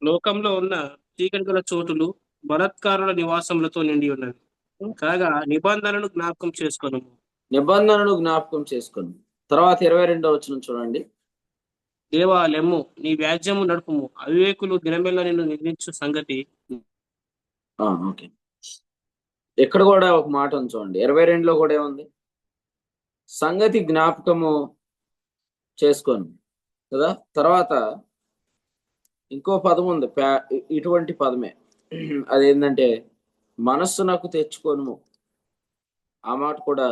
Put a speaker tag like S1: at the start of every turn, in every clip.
S1: లోకంలో ఉన్న చీకటి గల చోటులు బలాత్కారుల నివాసములతో నిండి ఉన్నవి. కాగా నిబంధనలను జ్ఞాపకం చేసుకొనుము.
S2: నిబంధనను జ్ఞాపకం చేసుకుని. తర్వాత 22వ వచనం చూడండి.
S1: దేవా లెమ్ము, నీ వ్యాజ్యము నడుపుము. అవివేకులు దినమెల్లా నిన్ను నిందించు సంగతి.
S2: ఓకే, ఇక్కడ కూడా ఒక మాట ఉంది చూడండి. 22లో కూడా ఏముంది? సంగతి జ్ఞాపకము చేసుకొని కదా. తర్వాత ఇంకో పదం ఉంది, ఇటువంటి పదమే. అదేంటంటే మనస్సునకు తెచ్చుకోను. ఆ మాట కూడా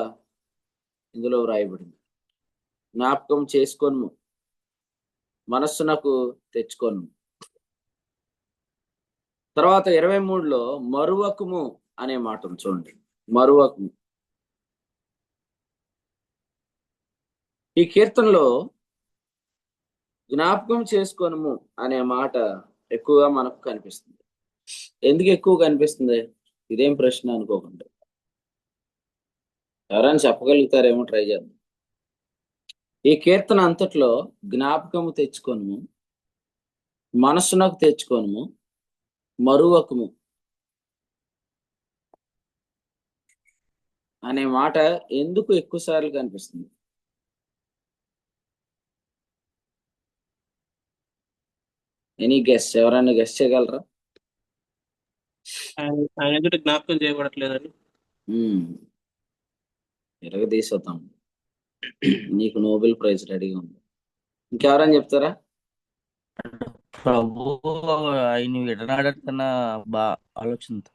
S2: ఇందులో వ్రాయబడింది. జ్ఞాపకం చేసుకోను, మనస్సునకు తెచ్చుకోను. తర్వాత 23లో మరువకుము అనే మాట ఉంది చూడండి. మరువకుము. ఈ కీర్తనలో జ్ఞాపకం చేసుకోను అనే మాట ఎక్కువగా మనకు కనిపిస్తుంది. ఎందుకు ఎక్కువ కనిపిస్తుంది? ఇదేం ప్రశ్న అనుకోకుండా ఎవరైనా చెప్పగలుగుతారేమో, ట్రై చేద్దాం. ఈ కీర్తన అంతట్లో జ్ఞాపకము తెచ్చుకోను, మనస్సునకు తెచ్చుకోను, మరువకుము అనే మాట ఎందుకు ఎక్కువ సార్లు కనిపిస్తుంది? Any guess? ఎవరైనా గెస్ చేయగలరా?
S1: ఆయన ఎదుట జ్ఞాపకం చేయబడట్లేదని.
S2: ఎరగదీసొద్దాం. నీకు నోబెల్ ప్రైజ్ రెడీగా ఉంది. ఇంకెవరైనా చెప్తారా?
S3: ప్రభు ఆయన విడనాడన్న ఆలోచనతో.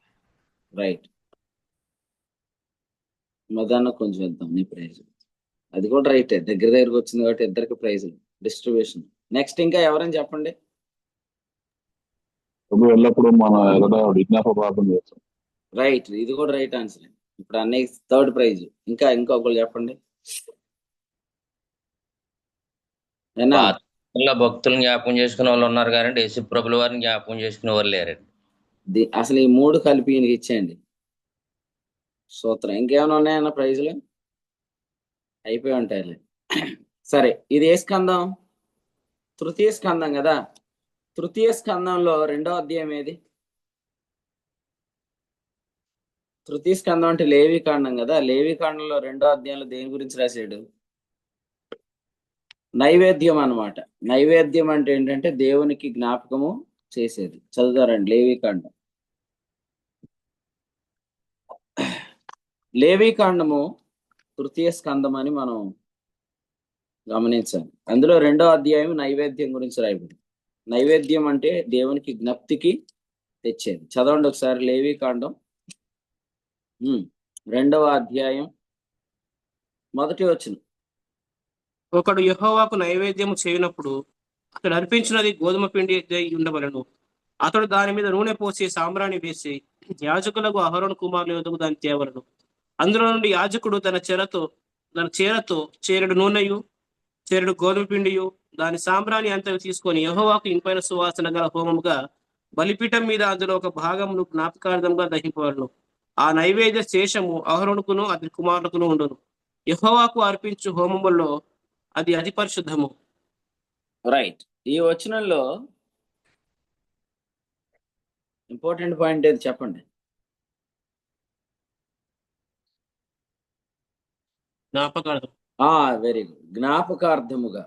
S2: రైట్. మదాన్న కొంచెం ఇద్దాం నీ ప్రైజ్. అది కూడా రైటే, దగ్గరికి వచ్చింది కాబట్టి ఇద్దరికి ప్రైజ్ డిస్ట్రిబ్యూషన్. నెక్స్ట్ ఇంకా ఎవరైనా చెప్పండి.
S4: ఎల్లప్పుడూ మన విజ్ఞాప ప్రార్థన చేస్తాం.
S2: రైట్, ఇది కూడా రైట్ ఆన్సర్. ఇప్పుడు అన్నయ్య థర్డ్ ప్రైజ్. ఇంకా ఇంకొకరు చెప్పండి.
S5: భక్తులను జ్ఞాపకం చేసుకునే వాళ్ళు ఉన్నారు కానీ యేసు ప్రభుల వారిని జ్ఞాపకం చేసుకునే వాళ్ళు లేరండి.
S2: అసలు ఈ మూడు కలిపి ఈయనకి ఇచ్చేయండి. సూత్రం. ఇంకేమైనా ఉన్నాయన్న ప్రైజులు? అయిపోయి ఉంటాయి. సరే, ఇది ఏ స్కందం? తృతీయ స్కందం కదా. తృతీయ స్కందంలో 2వ అధ్యాయం ఏది? తృతీయ స్కందం అంటే లేవి కాండం కదా. లేవి కాండంలో 2వ అధ్యాయంలో దేని గురించి రాశాడు? నైవేద్యం అన్నమాట. నైవేద్యం అంటే ఏంటంటే దేవునికి జ్ఞాపకము చేసేది. చదువుతారండి లేవి కాండం. లేవి కాండము తృతీయ స్కందం అని మనం గమనించాలి. అందులో 2వ అధ్యాయం నైవేద్యం గురించి రాయబడింది. నైవేద్యం అంటే దేవునికి జ్ఞప్తికి తెచ్చేది. చదవండి ఒకసారి లేవి కాండం 2వ అధ్యాయం 1వ వచనం.
S1: ఒకడు యెహోవాకు నైవేద్యము చేయనప్పుడు అతడు అర్పించినది గోధుమ పిండి ఉండవలను. అతడు దాని మీద నూనె పోసి సాంబ్రాణి వేసి యాజకులకు అహరోను కుమారుల యొద్దకు దాన్ని తేవలను. అందులో నుండి యాజకుడు తన చేరతో చేరెడు నూనెయు చేరెడు గోధుమ పిండియు దాని సాంబ్రాణి అంతవి తీసుకొని యెహోవాకు ఇంపైన సువాసన గల హోమముగా బలిపీఠం మీద అందులో ఒక భాగమును జ్ఞాపకార్థంగా దహింపవలను. ఆ నైవేద్య శేషము అహరోనుకును అతని కుమారులకును ఉండును. యెహోవాకు అర్పించు హోమముల్లో అది అతి పరిశుద్ధము.
S2: రైట్. ఈ వచనంలో ఇంపార్టెంట్ పాయింట్ ఏది చెప్పండి?
S1: జ్ఞాపకార్థం.
S2: Very good. జ్ఞాపకార్థముగా.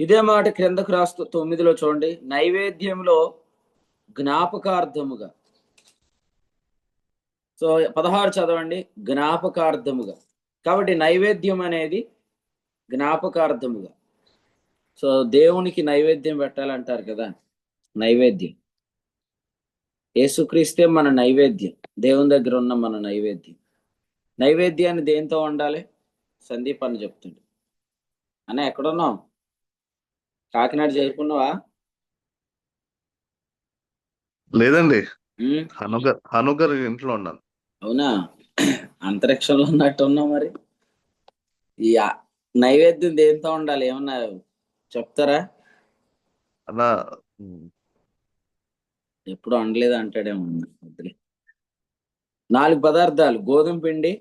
S2: ఇదే మాట క్రిందకు రాస్తూ 9లో చూడండి. నైవేద్యంలో జ్ఞాపకార్థముగా. సో 16 చదవండి. జ్ఞాపకార్థముగా. కాబట్టి నైవేద్యం అనేది జ్ఞాపకార్థముగా. సో దేవునికి నైవేద్యం పెట్టాలంటారు కదా. నైవేద్యం యేసుక్రీస్తే మన నైవేద్యం. దేవుని దగ్గర ఉన్న మన నైవేద్యం. నైవేద్యాన్ని దేంతో ఉండాలి? సందీప్ అని చెప్తుండే. అన్న ఎక్కడున్నావు? కాకినాడ చేరుకున్నావా?
S4: లేదండి, హనుగర్ ఇంట్లో ఉన్నాను.
S2: అవునా? అంతరిక్షంలో ఉన్నట్టు ఉన్నావు. మరి ఈ నైవేద్యం దేంతో ఉండాలి? ఏమన్నా చెప్తారా?
S4: అలా
S2: ఎప్పుడు అనలేదు అంటాడేమో. 4 పదార్థాలు: గోధుమ పిండి,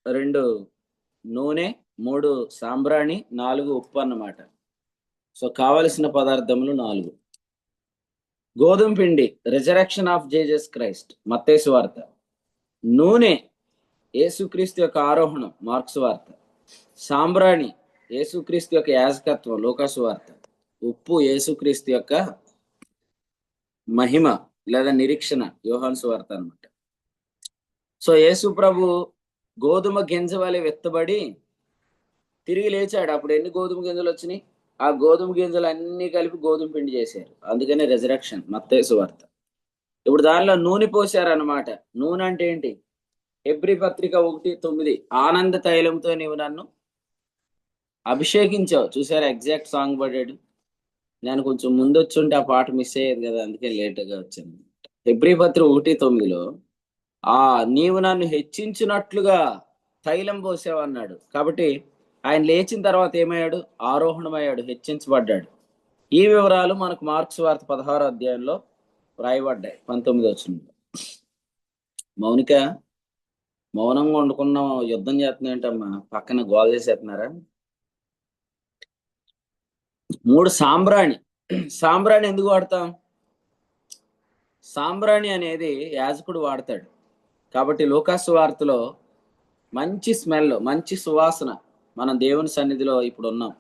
S2: 2 నూనె, 3 సాంబ్రాణి, 4 ఉప్పు అన్నమాట. సో కావలసిన పదార్థములు 4. గోధుమ పిండి రిజరెక్షన్ ఆఫ్ జీసస్ క్రైస్ట్ మత్తయి సువార్త. నూనె యేసుక్రీస్తు యొక్క ఆరోహణం మార్కు సువార్త. సాంబ్రాణి యేసుక్రీస్తు యొక్క యాజకత్వం లూకా సువార్త. ఉప్పు యేసుక్రీస్తు యొక్క మహిమ లేదా నిరీక్షణ యోహాను సువార్త అన్నమాట. సో యేసు ప్రభు గోధుమ గింజ వలె విత్తబడి తిరిగి లేచాడు. అప్పుడు ఎన్ని గోధుమ గింజలు వచ్చినాయి? ఆ గోధుమ గింజలు అన్ని కలిపి గోధుమ పిండి చేశారు. అందుకనే రెజరెక్షన్ మత్తయి సువార్త. ఇప్పుడు దానిలో నూనె పోసారు అన్నమాట. నూనె అంటే ఏంటి? హెబ్రీ పత్రిక 1:9 ఆనంద తైలంతో నీవు నన్ను అభిషేకించావు. చూసారా ఎగ్జాక్ట్ సాంగ్ పడాడు. నేను కొంచెం ముందు వచ్చుంటే ఆ పాట మిస్ అయ్యేది కదా, అందుకే లేట్గా వచ్చాను. హెబ్రీ పత్రిక 1:9 నీవు నన్ను హెచ్చించినట్లుగా తైలం పోసావు అన్నాడు. కాబట్టి ఆయన లేచిన తర్వాత ఏమయ్యాడు? ఆరోహణమయ్యాడు, హెచ్చించబడ్డాడు. ఈ వివరాలు మనకు మార్కు సువార్త 16వ అధ్యాయంలో రాయబడ్డాయి 19వ వచనంలో. మౌనిక మౌనంగా వండుకున్న యుద్ధం చేస్తున్నా ఏంటమ్మా? పక్కన గోల్ చేసేస్తున్నారా? 3 సాంబ్రాణి. సాంబ్రాణి ఎందుకు వాడతాం? సాంబ్రాణి అనేది యాజకుడు వాడతాడు. కాబట్టి లూకా సువార్తలో మంచి స్మెల్, మంచి సువాసన మనం దేవుని సన్నిధిలో ఇప్పుడు ఉన్నాం.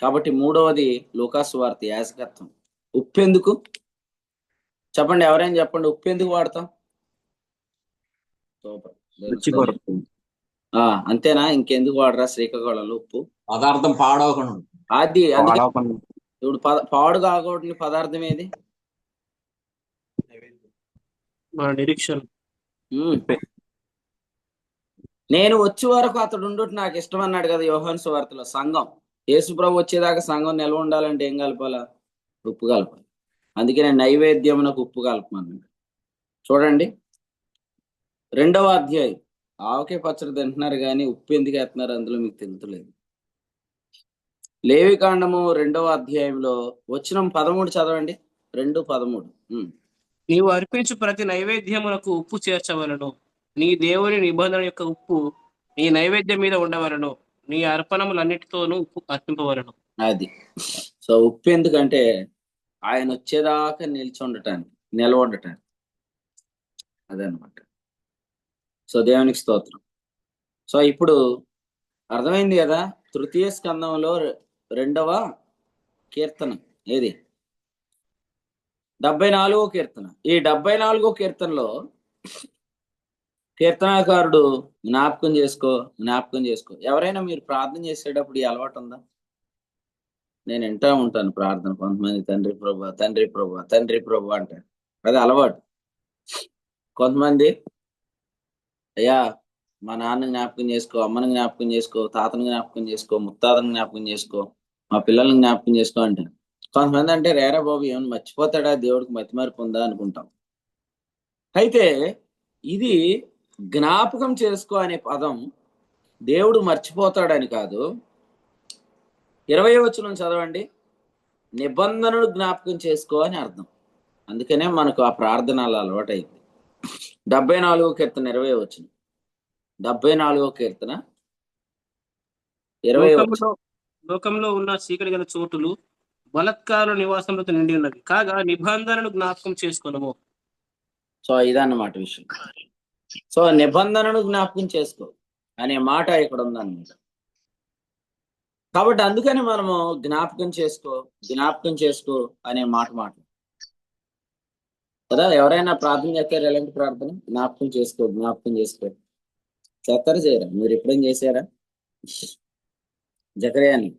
S2: కాబట్టి 3వది లూకా సువార్త యాజకత్వం. ఉప్పు ఎందుకు చెప్పండి? ఎవరైనా చెప్పండి, ఉప్పు ఎందుకు వాడతాం? సూపర్. అంతేనా? ఇంకెందుకు వాడరా శ్రీకాకుళంలో ఉప్పు?
S6: పదార్థం పాడవకుండా.
S2: అది ఇప్పుడు పాడు కాకూడని పదార్థం ఏది?
S1: నిరీక్షణ.
S2: నేను వచ్చే వరకు అతడు ఉండు నాకు ఇష్టం అన్నాడు కదా యోహాను సువార్తలో. సంఘం యేసుప్రభు వచ్చేదాకా సంఘం నిల్వ ఉండాలంటే ఏం కలపాలా? ఉప్పు కలపాలి. అందుకే నేను నైవేద్యమునకు ఉప్పు కలపమన్నాడు. చూడండి 2వ అధ్యాయం. ఆవకే పచ్చడి తింటున్నారు కానీ ఉప్పు ఎందుకు వేస్తున్నారు అందులో మీకు తెలుతులేదు. లేవికాండము 2వ అధ్యాయంలో వచనం 13 చదవండి. 2:13.
S1: నీవు అర్పించు ప్రతి నైవేద్యమునకు ఉప్పు చేర్చవలను. నీ దేవుని నిబంధన యొక్క ఉప్పు నీ నైవేద్యం మీద ఉండవలను. నీ అర్పణములన్నిటితోనూ ఉప్పు అర్పింపవలను.
S2: అది. సో ఉప్పు ఎందుకంటే ఆయన వచ్చేదాకా నిలవడటానికి. అదనమాట. సో దేవునికి స్తోత్రం. సో ఇప్పుడు అర్థమైంది కదా. తృతీయ స్కందంలో 2వ కీర్తన ఏది? 74వ కీర్తన. ఈ 74వ కీర్తనలో కీర్తనాకారుడు జ్ఞాపకం చేసుకో. ఎవరైనా మీరు ప్రార్థన చేసేటప్పుడు ఈ అలవాటు ఉందా? నేను వింటా ఉంటాను ప్రార్థన. కొంతమంది తండ్రి ప్రభు తండ్రి ప్రభు తండ్రి ప్రభు అంటారు. అది అలవాటు. కొంతమంది అయ్యా మా నాన్న జ్ఞాపకం చేసుకో, అమ్మని జ్ఞాపకం చేసుకో, తాతని జ్ఞాపకం చేసుకో, ముత్తాతని జ్ఞాపకం చేసుకో, మా పిల్లల్ని జ్ఞాపకం చేసుకో అంటారు. కొంతమంది అంటే రేరా బాబు ఏమైనా మర్చిపోతాడా, దేవుడికి మతిమరుపు ఉందా అనుకుంటాం. అయితే ఇది జ్ఞాపకం చేసుకో అనే పదం దేవుడు మర్చిపోతాడని కాదు. 20వ వచనం చదవండి. నిబంధనను జ్ఞాపకం చేసుకో అని అర్థం. అందుకనే మనకు ఆ ప్రార్థన అలా అలవాటైంది. 74వ కీర్తన 20వ వచనం. 74వ కీర్తన 20వ వచనం.
S1: లోకంలో ఉన్న చీకటి గల చోటులు బలత్కారుల నివాసంతో నిండి ఉన్నది కాగా నిబంధనను జ్ఞాపకం చేసుకున్నాము.
S2: సో ఇదన్నమాట విషయం. సో నిబంధనను జ్ఞాపకం చేసుకో అనే మాట ఇక్కడ ఉందన్నమాట. కాబట్టి అందుకని మనము జ్ఞాపకం చేసుకో అనే మాట కదా. ఎవరైనా ప్రార్థన చేస్తారు, ఎలాంటి ప్రార్థన? జ్ఞాపకం చేసుకో చేస్తారా చేయరా? మీరు ఎప్పుడైనా చేశారా? జకర్యాని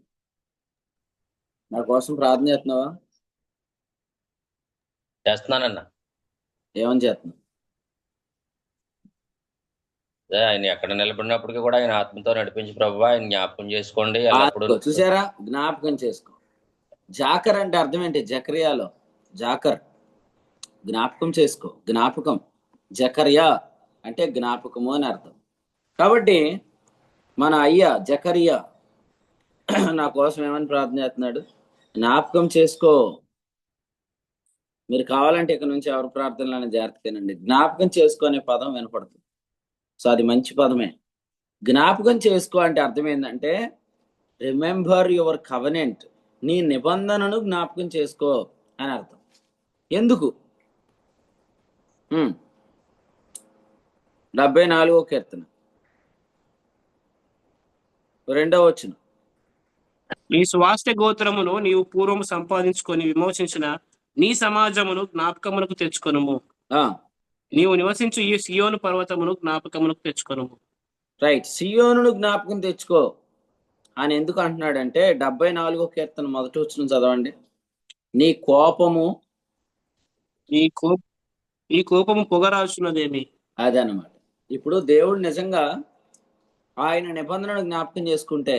S2: నా కోసం ప్రార్థన చేస్తున్నావా?
S5: చేస్తున్నానన్నా.
S2: ఏమని చేస్తున్నావు?
S5: ఆయన ఎక్కడ నిలబడినప్పటికీ కూడా ఆయన ఆత్మతో నడిపించి ప్రభు ఆయన జ్ఞాపకం చేసుకోండి.
S2: చూసారా? జ్ఞాపకం చేసుకో. జాకర్ అంటే అర్థం ఏంటి? జకర్యాలో జాకర్ జ్ఞాపకం చేసుకో. జ్ఞాపకం. జకర్యా అంటే జ్ఞాపకము అని అర్థం. కాబట్టి మన అయ్యా జకర్యా నా కోసం ఏమని ప్రార్థన చేస్తున్నాడు? జ్ఞాపకం చేసుకో. మీరు కావాలంటే ఇక్కడ నుంచి ఎవరి ప్రార్థనలను జాగ్రత్తగానండి. జ్ఞాపకం చేసుకో అనే పదం వినపడుతుంది. సో అది మంచి పదమే. జ్ఞాపకం చేసుకో అంటే అర్థం ఏంటంటే రిమెంబర్ యువర్ కవెనెంట్. నీ నిబంధనను జ్ఞాపకం చేసుకో అని అర్థం. ఎందుకు? 74వ కీర్తన 2వ వచనం.
S1: నీ స్వాస్థ్య గోత్రమును నీవు పూర్వము సంపాదించుకొని విమోచించిన నీ సమాజమును జ్ఞాపకమునకు తెచ్చుకొనుము.
S2: ఆ,
S1: నీవు నివసించు ఈ సియోను పర్వతమును జ్ఞాపకమునకు తెచ్చుకొనుము.
S2: రైట్. సియోనును జ్ఞాపకం తెచ్చుకో అని ఎందుకు అంటున్నాడంటే 74వ కీర్తన 1వ వచనం చదవండి. నీ కోపము,
S1: ఈ కోపము పొగరాల్చున్నదేమి?
S2: అదనమాట. ఇప్పుడు దేవుడు నిజంగా ఆయన నిబంధనను జ్ఞాపకం చేసుకుంటే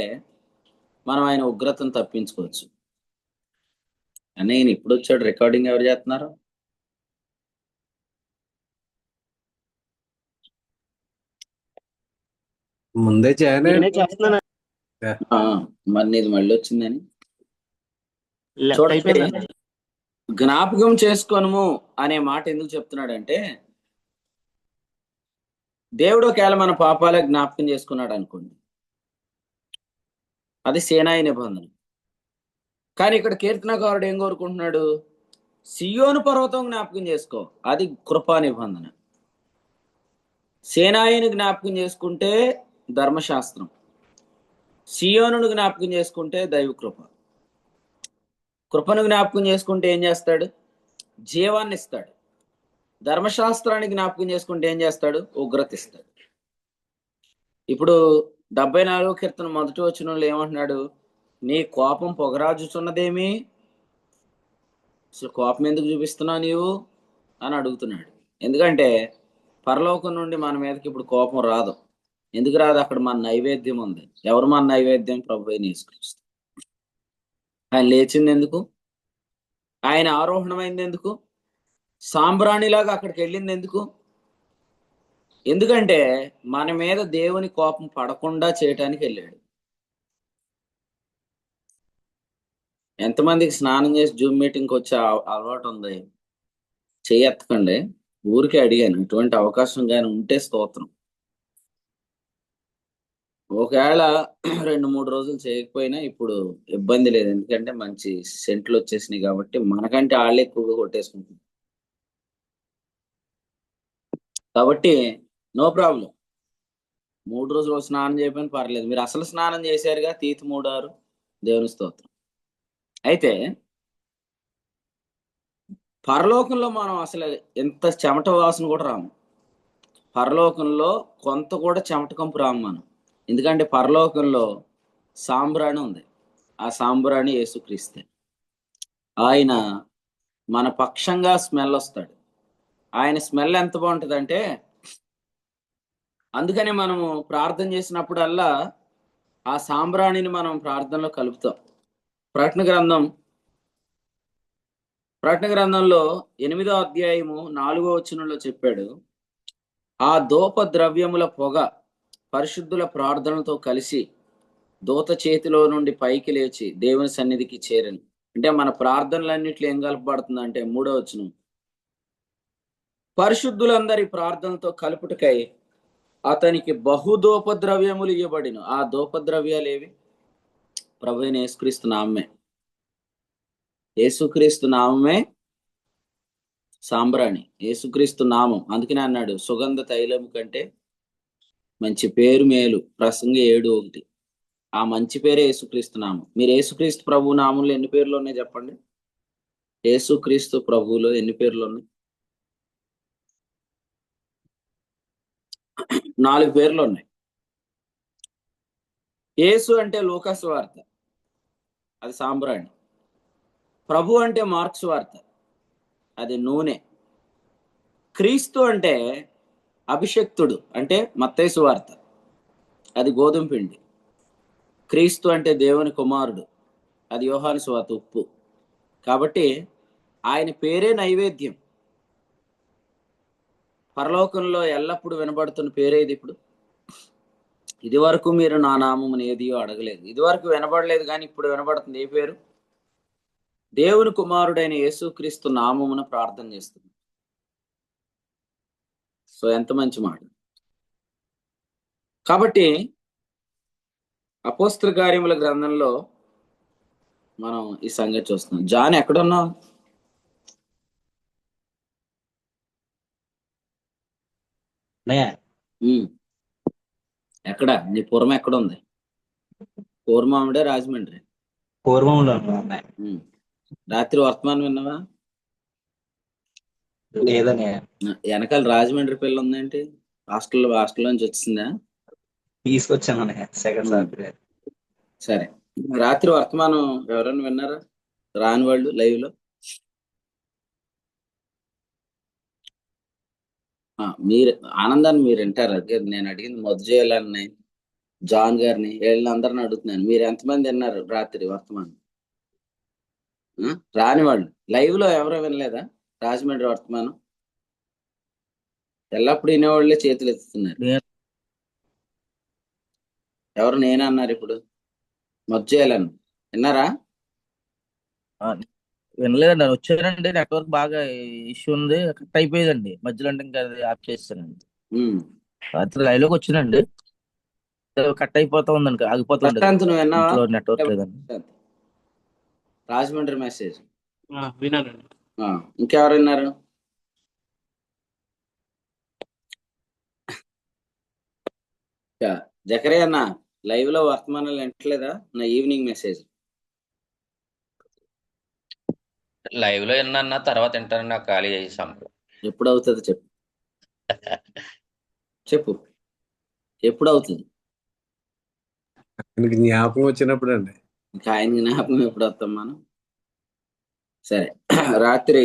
S2: మనం ఆయన ఉగ్రతను తప్పించుకోవచ్చు. అని ఈయన ఇప్పుడు వచ్చాడు. రికార్డింగ్ ఎవరు చేస్తున్నారు?
S6: ముందే జాయిన్
S1: నేనే చేస్తున్నాను.
S2: ఆ, మరి నీది మళ్ళీ వచ్చిందని
S1: లెఫ్ట్
S2: చూడండి.
S1: అయిపోయిందండి.
S2: జ్ఞాపకం చేసుకోను అనే మాట ఎందుకు చెప్తున్నాడంటే, దేవుడు ఒకవేళ మన పాపాలే జ్ఞాపకం చేసుకున్నాడు అనుకోండి, అది సేనాయి నిబంధన. కానీ ఇక్కడ కీర్తనకారుడు ఏం కోరుకుంటున్నాడు? సియోను పర్వతం జ్ఞాపకం చేసుకో, అది కృపా నిబంధన. సేనాయిని జ్ఞాపకం చేసుకుంటే ధర్మశాస్త్రం, సియోనును జ్ఞాపకం చేసుకుంటే దైవ కృప. కృపను జ్ఞాపకం చేసుకుంటే ఏం చేస్తాడు? జీవాన్ని ఇస్తాడు. ధర్మశాస్త్రాన్ని జ్ఞాపకం చేసుకుంటే ఏం చేస్తాడు? ఉగ్రత ఇస్తాడు. ఇప్పుడు 74వ కీర్తన 1వ వచనంలో ఏమంటున్నాడు? నీ కోపం పొగరాజుచున్నదేమి? అసలు కోపం ఎందుకు చూపిస్తున్నావు నీవు అని అడుగుతున్నాడు. ఎందుకంటే పరలోకం నుండి మన మీదకి ఇప్పుడు కోపం రాదు. ఎందుకు రాదు? అక్కడ మన నైవేద్యం ఉంది. ఎవరు మన నైవేద్యం? ప్రభువైన యేసుక్రీస్తు. ఆయన లేచింది ఎందుకు? ఆయన ఆరోహణమైంది ఎందుకు? సాంబ్రాణిలాగా అక్కడికి వెళ్ళింది ఎందుకు? ఎందుకంటే మన మీద దేవుని కోపం పడకుండా చేయటానికి వెళ్ళాడు. ఎంతమందికి స్నానం చేసి జూమ్ మీటింగ్కి వచ్చే అలవాటు ఉంది? చేయెత్తకండి, ఊరికే అడిగాను. ఇటువంటి అవకాశం కానీ ఉంటే స్తోత్రం. ఒకవేళ 2-3 రోజులు చేయకపోయినా ఇప్పుడు ఇబ్బంది లేదు. ఎందుకంటే మంచి సెంట్లు వచ్చేసినాయి కాబట్టి మనకంటే వాళ్ళే ఎక్కువగా కొట్టేసుకుంటుంది. కాబట్టి నో ప్రాబ్లం. 3 రోజులు స్నానం చేయకపోయినా పర్లేదు. మీరు అసలు స్నానం చేశారుగా, తీతి 3-6. దేవుని స్తోత్రం. అయితే పరలోకంలో మనం అసలు ఎంత చెమట వాసన కూడా రాము. పరలోకంలో కొంత కూడా చెమట కంపు రాము మనం. ఎందుకంటే పరలోకంలో సాంబ్రాణి ఉంది. ఆ సాంబ్రాణి యేసుక్రీస్తే. ఆయన మన పక్షంగా స్మెల్ వస్తాడు. ఆయన స్మెల్ ఎంత బాగుంటుందంటే, అందుకనే మనము ప్రార్థన చేసినప్పుడల్లా ఆ సాంబ్రాణిని మనం ప్రార్థనలో కలుపుతాం. ప్రకటన గ్రంథంలో 8వ అధ్యాయము 4వ వచనంలో చెప్పాడు, ఆ ధూప ద్రవ్యముల పొగ పరిశుద్ధుల ప్రార్థనలతో కలిసి దూత చేతిలో నుండి పైకి లేచి దేవుని సన్నిధికి చేరను. అంటే మన ప్రార్థనలన్నిట్లో ఏం కలపబడుతుందంటే 3వ వచనం, పరిశుద్ధులందరి ప్రార్థనతో కలుపుటకై అతనికి బహుధూపద్రవ్యములు ఇవ్వబడిన. ఆ ధూపద్రవ్యాలు ఏవి? ప్రభువైన యేసుక్రీస్తు నామమే. యేసుక్రీస్తు నామమే సాంబ్రాణి. యేసుక్రీస్తు నామం. అందుకనే అన్నాడు, సుగంధ తైలము కంటే మంచి పేరు మేలు. ప్రసంగి 7:1. ఆ మంచి పేరే యేసుక్రీస్తు నామం. మీరు యేసుక్రీస్తు ప్రభు నామంలో ఎన్ని పేర్లు ఉన్నాయి చెప్పండి? యేసుక్రీస్తు ప్రభువులో ఎన్ని పేర్లు ఉన్నాయి? 4 పేర్లు ఉన్నాయి. యేసు అంటే లూకాసు వార్త, అది సాంబ్రాణి. ప్రభు అంటే మార్క్స్ వార్త, అది నూనె. క్రీస్తు అంటే అభిషక్తుడు, అంటే మత్తయి వార్త, అది గోధుమ పిండి. క్రీస్తు అంటే దేవుని కుమారుడు, అది యోహాను సువార్త, ఉప్పు. కాబట్టి ఆయన పేరే నైవేద్యం. పరలోకంలో ఎల్లప్పుడూ వినబడుతున్న పేరేది ఇప్పుడు? ఇది వరకు మీరు నా నామమును ఏదియో అడగలేదు. ఇది వరకు వినబడలేదు, కానీ ఇప్పుడు వినబడుతుంది. ఏ పేరు? దేవుని కుమారుడైన యేసుక్రీస్తు నామమున ప్రార్థన చేస్తుంది. సో ఎంత మంచి మాట. కాబట్టి అపోస్తల కార్యముల గ్రంథంలో మనం ఈ సంగతి చూస్తున్నాం. జాన్ ఎక్కడున్నావు?
S6: అన్నయ్య
S2: ఉమ్. ఎక్కడ నీ పూర్వం ఎక్కడ ఉంది? పూర్వమామిడే రాజమండ్రి.
S6: పూర్వంలో అన్నయ్య.
S2: ఉమ్. రాత్రి వర్తమానం విన్నావా?
S6: లేదన్నయ్య,
S2: వెనకాల రాజమండ్రి పిల్ల ఉందేంటి? హాస్టల్ నుంచి వచ్చిందా?
S6: తీసుకొచ్చాను అన్నయ్య సెకండ్ సార్.
S2: సరే, రాత్రి వర్తమానం ఎవరైనా విన్నారా? రాని వాళ్ళు లైవ్ లో మీరు ఆనందాన్ని మీరు వింటారు. అదే నేను అడిగింది మధుజయాలని, జాన్ గారిని, వీళ్ళందరిని అడుగుతున్నాను. మీరు ఎంతమంది విన్నారు రాత్రి వర్తమానం? రాని వాళ్ళు లైవ్ లో ఎవరో వినలేదా రాజమండ్రి వర్తమానం? ఎల్లప్పుడు వినేవాళ్ళే చేతులు ఎత్తుతున్నారు. ఎవరు నేనే అన్నారు ఇప్పుడు? మధుజయాలని విన్నారా?
S3: వినలేదండి, వచ్చానండి. నెట్వర్క్ బాగా ఇష్యూ ఉంది, కట్ అయిపోయేదండి మధ్యలో. అంటే ఇంకా అది ఆఫ్ చేస్తానండి. రాత్రి లైవ్ లోకి వచ్చానండి, కట్ అయిపోతా ఉందండి, ఆగిపోతా ఉండేది.
S2: ప్రశాంత్ నువ్వు విన్నావా?
S3: ఇంట్లో నెట్వర్క్ లేదండి.
S2: రాజమండ్రి మెసేజ్
S1: వినానండి.
S2: ఇంకెవరు విన్నారు? జకరే అన్న లైవ్ లో వర్తమానాలు వింటలేదా? నా ఈవినింగ్ మెసేజ్
S5: లైవ్ లో విన్నా, తర్వాత వింటాను. నాకు ఖాళీ చేసాం.
S2: ఎప్పుడు అవుతుంది చెప్పు చెప్పు, ఎప్పుడు అవుతుంది?
S7: ఆయనకి జ్ఞాపకం వచ్చినప్పుడు అండి.
S2: ఇంకా ఆయన జ్ఞాపకం ఎప్పుడు వస్తాం మనం? సరే, రాత్రి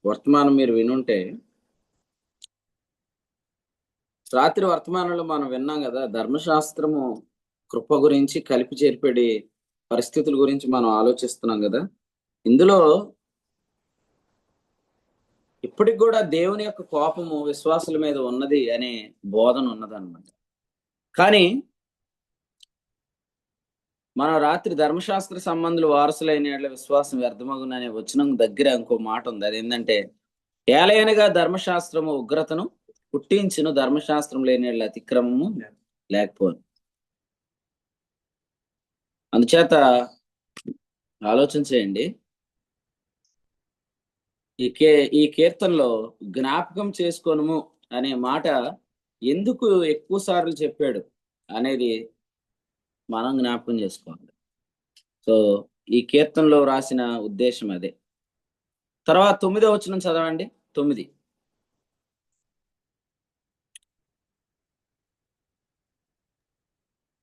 S2: వర్తమానం మీరు వినుంటే, రాత్రి వర్తమానంలో మనం విన్నాం కదా, ధర్మశాస్త్రము కృప గురించి, కలిపి చేర్పడి పరిస్థితుల గురించి మనం ఆలోచిస్తున్నాం కదా. ఇందులో ఇప్పటికి కూడా దేవుని యొక్క కోపము విశ్వాసుల మీద ఉన్నది అనే బోధన ఉన్నదన్నమాట. కానీ మనం రాత్రి ధర్మశాస్త్ర సంబంధులు వారసులైన విశ్వాసం వ్యర్థమగుననే వచనం దగ్గర ఇంకో మాట ఉంది. అదేంటంటే, ఏలయనగా ధర్మశాస్త్రము ఉగ్రతను పుట్టించును, ధర్మశాస్త్రం లేని అతిక్రమము లేకపోను. అందుచేత ఆలోచన చేయండి. ఈ కీర్తనలో జ్ఞాపకం చేసుకోనుము అనే మాట ఎందుకు ఎక్కువ సార్లు చెప్పాడు అనేది మనం జ్ఞాపకం చేసుకోవాలి. సో ఈ కీర్తనలో రాసిన ఉద్దేశం అదే. తర్వాత 9వ వచనం చదవండి. 9.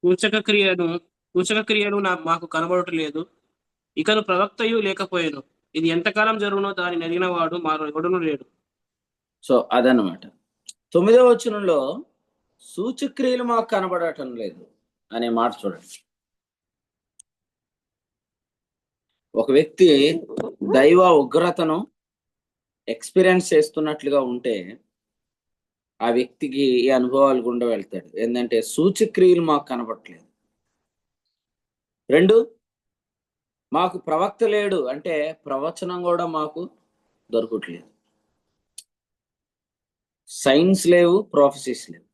S1: సూచక క్రియలు మాకు కనబడటలేదు, ఇకను ప్రవక్తయు లేకపోయాను. ఇది ఎంతకాలం జరుగునో దాన్ని అడిగిన వాడు మా ఎవడును లేడు.
S2: సో అదనమాట. 9వ వచనంలో సూచక్రియలు మాకు కనబడటం లేదు అనే మాట చూడండి. ఒక వ్యక్తి దైవ ఉగ్రతను ఎక్స్పీరియన్స్ చేస్తున్నట్లుగా ఉంటే ఆ వ్యక్తికి ఈ అనుభవాలు గుండా వెళ్తాడు. ఏంటంటే సూచక్రియలు మాకు కనబడట్లేదు. 2, మాకు ప్రవక్త లేడు అంటే ప్రవచనం కూడా మాకు దొరకట్లేదు. సైన్స్ లేవు, ప్రొఫెసీస్ లేవు.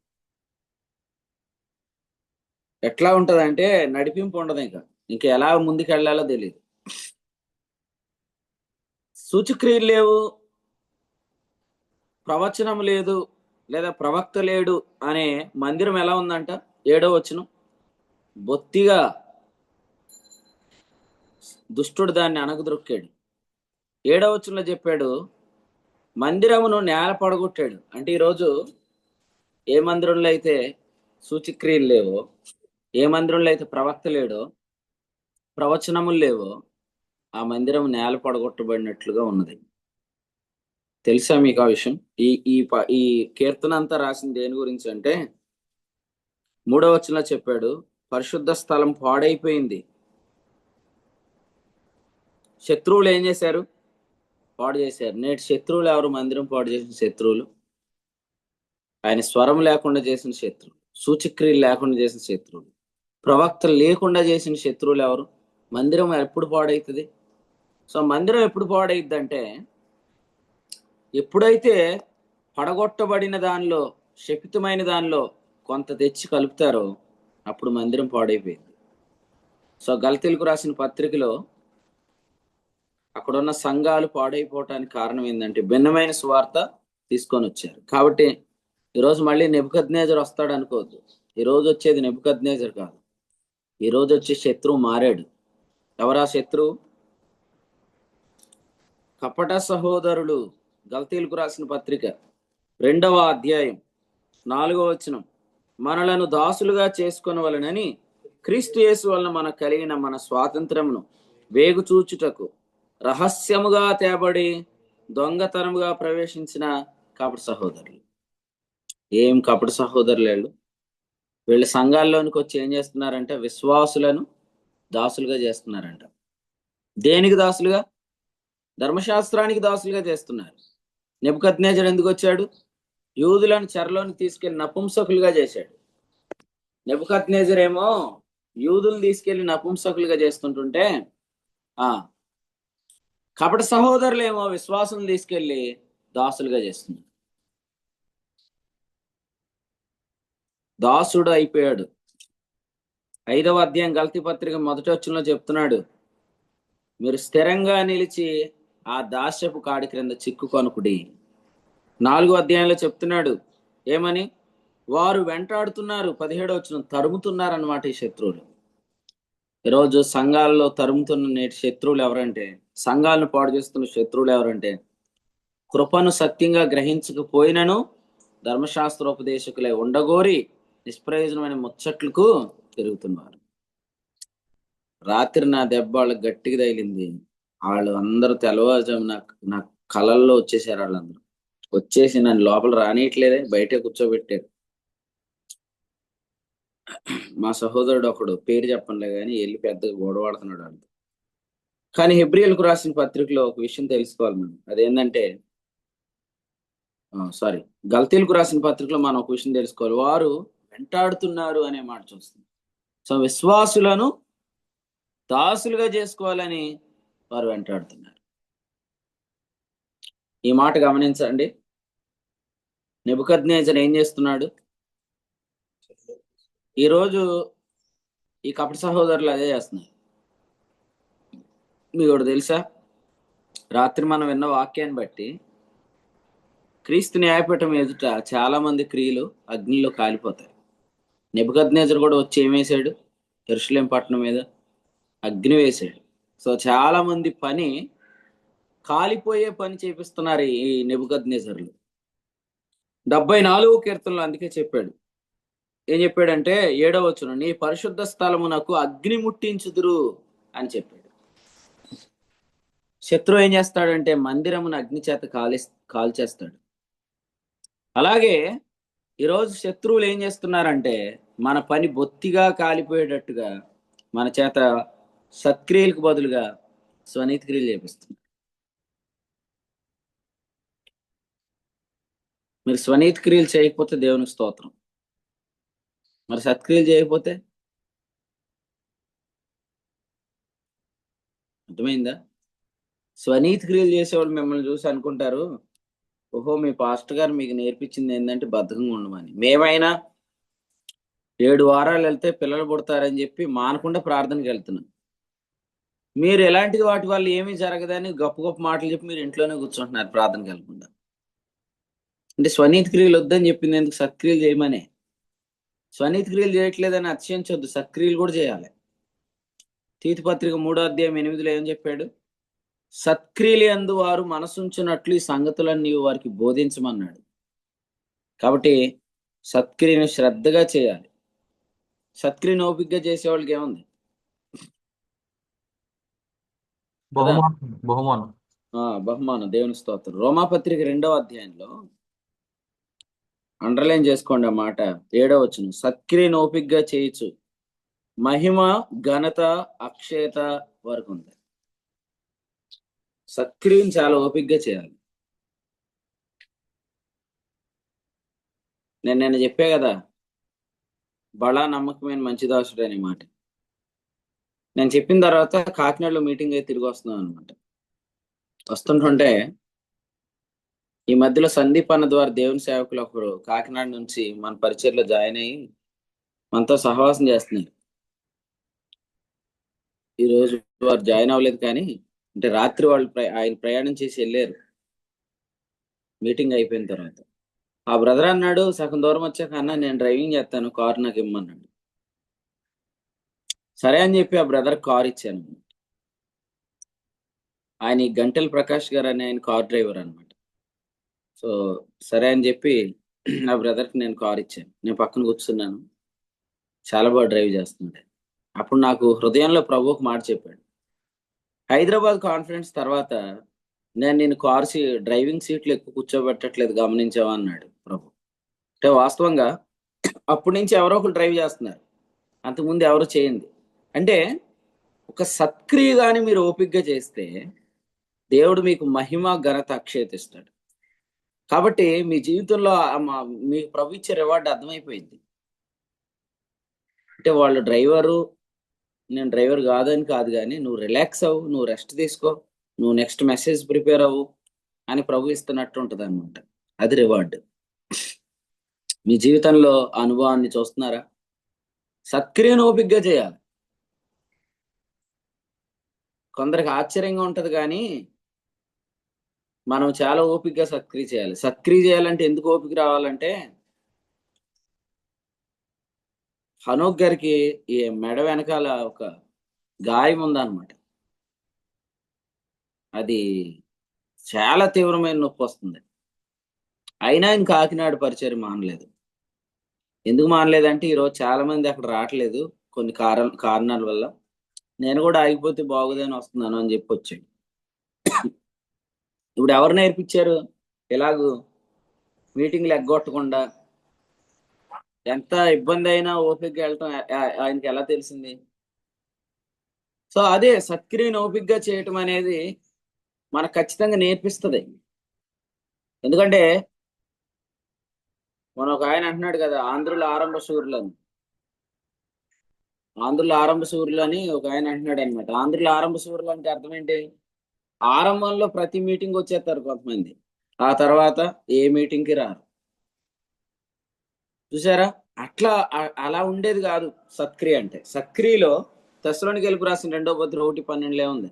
S2: ఎట్లా ఉంటదంటే నడిపింపు ఉండదు. ఇంకా ఎలా ముందుకు వెళ్ళాలో తెలియదు. సూచక్రియలు లేవు, ప్రవచనం లేదు, లేదా ప్రవక్త లేడు అనే మందిరం ఎలా ఉందంట? 7వ వచనం, బొత్తిగా దుష్టుడు దాన్ని అణగదొక్కాడు. 7వ వచనంలో చెప్పాడు, మందిరమును నేల పడగొట్టాడు. అంటే ఈరోజు ఏ మందిరంలో అయితే సూచక్రియలు లేవో, ఏ మందిరంలో అయితే ప్రవక్త లేడో, ప్రవచనములు లేవో, ఆ మందిరం నేల పడగొట్టబడినట్లుగా ఉన్నది. తెలుసా మీకు ఆ విషయం? ఈ కీర్తన అంతా రాసింది దేని గురించి అంటే, 3వ వచనంలో చెప్పాడు, పరిశుద్ధ స్థలం పాడైపోయింది. శత్రువులు ఏం చేశారు? పాడు చేశారు. నేటి శత్రువులు ఎవరు? మందిరం పాడు చేసిన శత్రువులు, ఆయన స్వరం లేకుండా చేసిన శత్రువులు, సూచక్రియలు లేకుండా చేసిన శత్రువులు, ప్రవక్తలు లేకుండా చేసిన శత్రువులు ఎవరు? మందిరం ఎప్పుడు పాడవుతుంది? సో మందిరం ఎప్పుడు పాడైద్ది అంటే, ఎప్పుడైతే పడగొట్టబడిన దానిలో, శపితమైన దానిలో కొంత తెచ్చి కలుపుతారో అప్పుడు మందిరం పాడైపోయింది. సో గలతీలకు రాసిన పత్రికలో అక్కడున్న సంఘాలు పాడైపోవటానికి కారణం ఏంటంటే భిన్నమైన సువార్త తీసుకొని వచ్చారు. కాబట్టి ఈరోజు మళ్ళీ నెబుకద్నేజర్ వస్తాడు అనుకోవద్దు. ఈరోజు వచ్చేది నెబుకద్నేజర్ కాదు, ఈరోజు వచ్చే శత్రువు మారాడు. ఎవరా శత్రువు? కపట సహోదరులు. గల్తీలకు రాసిన పత్రిక 2వ అధ్యాయం 4వ వచనం. మనలను దాసులుగా చేసుకొనవలెనని క్రీస్తు యేసు వలన మనకు కలిగిన మన స్వాతంత్రమును వేగు చూచుటకు రహస్యముగా తేబడి దొంగతనముగా ప్రవేశించిన కపట సహోదరులు. ఏం కపట సహోదరులు వీళ్ళు! వీళ్ళ సంఘాల్లోనికి వచ్చి ఏం చేస్తున్నారంటే విశ్వాసులను దాసులుగా చేస్తున్నారంట. దేనికి దాసులుగా? ధర్మశాస్త్రానికి దాసులుగా చేస్తున్నారు. నెబుకద్నేజర్ ఎందుకు వచ్చాడు? యూదులను చెరలోని తీసుకెళ్లి నపుంసకులుగా చేశాడు. నెబుకద్నేజర్ ఏమో యూదులను తీసుకెళ్లి నపుంసకులుగా చేస్తుంటుంటే కపట సహోదరులు ఏమో విశ్వాసం తీసుకెళ్లి దాసులుగా చేస్తున్నారు. దాసుడు అయిపోయాడు. 5వ అధ్యాయం గల్తీ పత్రిక 1వ వచనంలో చెప్తున్నాడు, మీరు స్థిరంగా నిలిచి ఆ దాస్యపు కాడి క్రింద చిక్కుకొనుకుడి. 4వ అధ్యాయంలో చెప్తున్నాడు ఏమని? వారు వెంటాడుతున్నారు. 17వ వచనం, తరుముతున్నారు అన్నమాట ఈ శత్రువులు. ఈరోజు సంఘాల్లో తరుముతున్న నేటి శత్రువులు ఎవరంటే, సంఘాలను పాడు చేస్తున్న శత్రువులు ఎవరంటే, కృపను సత్యంగా గ్రహించకపోయినను ధర్మశాస్త్రోపదేశకులే ఉండగోరి నిష్ప్రయోజనమైన ముచ్చట్లకు తిరుగుతున్నారు. రాత్రి నా దెబ్బ వాళ్ళకి గట్టిగా తగిలింది. వాళ్ళు అందరూ తెల్లవారుజాము నా కళల్లో వచ్చేసారు. వాళ్ళందరూ వచ్చేసి నన్ను లోపల రానియట్లేదే, బయటే కూర్చోబెట్టారు. మా సహోదరుడు ఒకడు, పేరు చెప్పనులే కానీ, వెళ్ళి పెద్దగా గొడవాడుతున్నాడు వాళ్ళతో. కానీ హెబ్రియలకు రాసిన పత్రికలో ఒక విషయం తెలుసుకోవాలి మనం. అదేంటంటే గల్తీలకు రాసిన పత్రికలో మనం ఒక విషయం తెలుసుకోవాలి. వారు వెంటాడుతున్నారు అనే మాట చూస్తుంది. సో విశ్వాసులను దాసులుగా చేసుకోవాలని వారు వెంటాడుతున్నారు. ఈ మాట గమనించండి. నెబుకద్నేజర్ ఏం చేస్తున్నాడు? ఈరోజు ఈ కపట సహోదరులు అదే చేస్తున్నారు. మీకు ఒకటి తెలుసా? రాత్రి మనం విన్న వాక్యాన్ని బట్టి క్రీస్తు న్యాయపీఠం ఎదుట చాలా మంది క్రియలు అగ్నిలో కాలిపోతాయి. నెబుకద్నేజర్ కూడా వచ్చి ఏం వేశాడు? యెరూషలేము పట్టణం మీద అగ్ని వేశాడు. సో చాలా మంది పని కాలిపోయే పని చేపిస్తున్నారు ఈ నెబుకద్నేజర్లు. 74వ కీర్తనలో అందుకే చెప్పాడు. ఏం చెప్పాడంటే 7వ వచనం, నీ పరిశుద్ధ స్థలమునకు అగ్ని ముట్టించుదురు అని చెప్పాడు. శత్రువు ఏం చేస్తాడంటే మందిరమును అగ్ని చేత కాల్చేస్తాడు. అలాగే ఈరోజు శత్రువులు ఏం చేస్తున్నారంటే మన పని బొత్తిగా కాలిపోయేటట్టుగా మన చేత సత్క్రియలకు బదులుగా స్వనీతి క్రియలు చేపిస్తున్నారు. మీరు స్వనీతి క్రియలు చేయకపోతే దేవునికి స్తోత్రం, మరి సత్క్రియలు చేయకపోతే అర్థమైందా? స్వనీతి క్రియలు చేసేవాళ్ళు మిమ్మల్ని చూసి అనుకుంటారు, ఓహో మీ పాస్టర్ గారు మీకు నేర్పించింది ఏంటంటే బద్ధకంగా ఉండమని. మేమైనా 7 వారాలు వెళ్తే పిల్లలు పుడతారని చెప్పి మానకుండా ప్రార్థనకి వెళ్తున్నాం. మీరు ఎలాంటి వాటి వల్ల ఏమీ జరగదని గొప్ప గొప్ప మాటలు చెప్పి మీరు ఇంట్లోనే కూర్చుంటున్నారు ప్రార్థనకి వెళ్ళకుండా. అంటే స్వనీతి క్రియలు వద్దని చెప్పింది ఎందుకు? సత్క్రియలు చేయమనే. స్వనీతి క్రియలు చేయట్లేదని అతిశయించొద్దు, సత్క్రియలు కూడా చేయాలి. తీతు పత్రిక 3వ అధ్యాయం 8లో ఏం చెప్పాడు? సత్క్రియలు యందు వారు మనసుంచున్నట్లు ఈ సంగతులన్నీ వారికి బోధించమన్నాడు. కాబట్టి సత్క్రియను శ్రద్ధగా చేయాలి. సత్క్రియను ఓపికగా చేసే వాళ్ళకి ఏముంది? బహుమానం. దేవుని స్తోత్రం. రోమాపత్రిక 2వ అధ్యాయంలో అండర్లైన్ చేసుకోండి ఆ మాట. 7వ వచనం, సత్క్రియను ఓపికగా చేయొచ్చు మహిమ ఘనత అక్షయత వరకు ఉంది. సత్క్రియను చాలా ఓపికగా చేయాలి. నేను చెప్పే కదా, బలా నమ్మకమైన మంచి దాసుడు అనే మాట. నేను చెప్పిన తర్వాత కాకినాడలో మీటింగ్ అయితే తిరిగి వస్తున్నాం అనమాట. వస్తుంటుంటే ఈ మధ్యలో సందీప్ అన్న ద్వారా దేవుని సేవకులు ఒకరు కాకినాడ నుంచి మన పరిచయలో జాయిన్ అయ్యి మనతో సహవాసం చేస్తున్నారు. ఈ రోజు వారు జాయిన్ అవ్వలేదు, కానీ అంటే రాత్రి వాళ్ళు ఆయన ప్రయాణం చేసి వెళ్ళారు మీటింగ్ అయిపోయిన తర్వాత. ఆ బ్రదర్ అన్నాడు సగం దూరం వచ్చాక, అన్న నేను డ్రైవింగ్ చేస్తాను, కారు నాకు ఇమ్మన్నాడు. సరే అని చెప్పి ఆ బ్రదర్ కార్ ఇచ్చాను. ఆయన ఈ గంటెల ప్రకాష్ గారు అని ఆయన కార్ డ్రైవర్ అనమాట. సో సరే అని చెప్పి నా బ్రదర్కి నేను కార్ ఇచ్చాను. నేను పక్కన కూర్చున్నాను. చాలా బాగా డ్రైవ్ చేస్తున్నాడు. అప్పుడు నాకు హృదయంలో ప్రభు ఒక మాట చెప్పాడు. హైదరాబాద్ కాన్ఫరెన్స్ తర్వాత నేను నేను డ్రైవింగ్ సీట్లు ఎక్కువ కూర్చోబెట్టట్లేదు, గమనించావా అన్నాడు ప్రభు. అంటే వాస్తవంగా అప్పటి నుంచి ఎవరో ఒకరు డ్రైవ్ చేస్తున్నారు, అంతకుముందు ఎవరు చేయండి. అంటే ఒక సత్క్రియ కానీ మీరు ఓపికగా చేస్తే దేవుడు మీకు మహిమ ఘనత అక్షేతిస్తాడు. కాబట్టి మీ జీవితంలో మీకు ప్రభు ఇచ్చే రివార్డ్ అర్థమైపోయింది. అంటే వాళ్ళు డ్రైవరు, నేను డ్రైవర్ కాదని కాదు, కానీ నువ్వు రిలాక్స్ అవ్వు, నువ్వు రెస్ట్ తీసుకో, నువ్వు నెక్స్ట్ మెసేజ్ ప్రిపేర్ అవ్వు అని ప్రభు ఇస్తున్నట్టు ఉంటుంది అనమాట. అది రివార్డ్. మీ జీవితంలో అనుభవాన్ని చూస్తున్నారా? సత్క్రియను ఓపికగా చేయాలి. కొందరికి ఆశ్చర్యంగా ఉంటది, కానీ మనం చాలా ఓపికగా సత్క్రియ చేయాలి. సత్క్రియ చేయాలంటే ఎందుకు ఓపిక రావాలంటే, హనోక్ గారికి ఈ మెడ వెనకాల ఒక గాయం ఉందన్నమాట. అది చాలా తీవ్రమైన నొప్పి వస్తుంది. అయినా ఆయన కాకినాడ పరిచయం మానలేదు. ఎందుకు మానలేదంటే, ఈరోజు చాలా మంది అక్కడ రావట్లేదు కొన్ని కారణాల వల్ల. నేను కూడా ఆగిపోతే బాగుదని వస్తున్నాను అని చెప్పి వచ్చాడు. ఇప్పుడు ఎవరు నేర్పించారు ఇలాగూ మీటింగ్లు ఎగ్గొట్టకుండా? ఎంత ఇబ్బంది అయినా ఓపికగా వెళ్ళటం ఆయనకి ఎలా తెలిసింది? సో అదే సత్క్రియను ఓపికగా చేయటం అనేది మనకు ఖచ్చితంగా నేర్పిస్తుంది. ఎందుకంటే మన ఒక ఆయన అంటున్నాడు కదా, ఆంధ్రుల ఆరంభ శూరులు అని. ఆంధ్రుల ఆరంభ శూరులు అని ఒక ఆయన అంటున్నాడు అనమాట. ఆంధ్రుల ఆరంభ శూరులు అంటే అర్థం ఏంటి? ఆరంభంలో ప్రతి మీటింగ్ వచ్చేస్తారు కొంతమంది, ఆ తర్వాత ఏ మీటింగ్కి రారు. చూసారా? అలా ఉండేది కాదు సత్క్రియ అంటే. సత్క్రియలో తెస్సలోనికీయులకు రాసిన 2వ పత్రిక 1:12 ఉంది,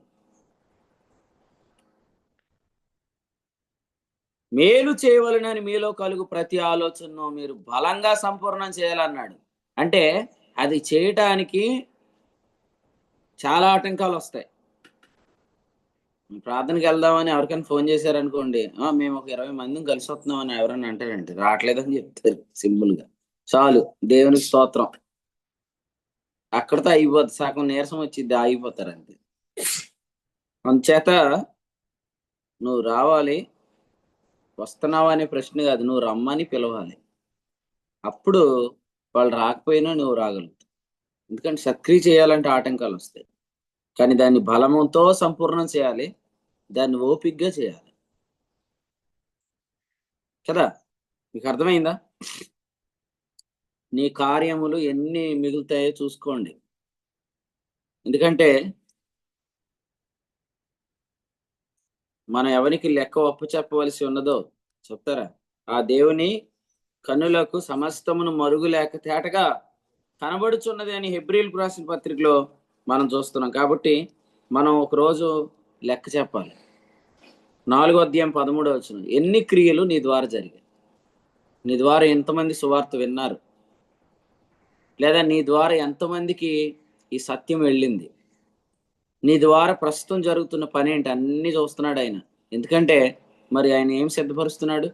S2: మేలు చేయవలనని మీలో కలుగు ప్రతి ఆలోచనను మీరు బలంగా సంపూర్ణం చేయాలన్నాడు. అంటే అది చేయటానికి చాలా ఆటంకాలు వస్తాయి. ప్రార్థనకి వెళ్దామని ఎవరికైనా ఫోన్ చేశారనుకోండి, మేము ఒక 20 మందిని కలిసి వస్తున్నామని ఎవరైనా అంటారంటే రావట్లేదని చెప్తారు సింపుల్ గా. చాలు, దేవునికి స్తోత్రం, అక్కడితో అయిపోద్ది. సగం నీరసం వచ్చింది, ఆగిపోతారు అంతే. అందుచేత నువ్వు రావాలి, వస్తున్నావా అనే ప్రశ్న కాదు, నువ్వు రమ్మని పిలవాలి. అప్పుడు వాళ్ళు రాకపోయినా నువ్వు రాగలుగుతావు. ఎందుకంటే సత్క్రియ చేయాలంటే ఆటంకాలు వస్తాయి, కానీ దాన్ని బలముతో సంపూర్ణం చేయాలి, దాన్ని ఓపికగా చేయాలి కదా. మీకు అర్థమైందా? నీ కార్యములు ఎన్ని మిగులుతాయో చూసుకోండి. ఎందుకంటే మనం ఎవరికి లెక్క ఒప్పు చెప్పవలసి ఉన్నదో చెప్తారా? ఆ దేవుని కన్నులకు సమస్తమును మరుగు లేక తేటగా కనబడుచున్నది అని హెబ్రీయులకు రాసిన పత్రికలో మనం చూస్తున్నాం. కాబట్టి మనం ఒకరోజు లెక్క చెప్పాలి. 4వ అధ్యాయం 13వ వచనం, ఎన్ని క్రియలు నీ ద్వారా జరిగాయి? నీ ద్వారా ఎంతమంది సువార్త విన్నారు? లేదా నీ ద్వారా ఎంతమందికి ఈ సత్యం వెళ్ళింది? నీ ద్వారా ప్రస్తుతం జరుగుతున్న పని ఏంటి? అన్ని చూస్తున్నాడు ఆయన. ఎందుకంటే మరి ఆయన ఏం సిద్ధపరుస్తున్నాడు?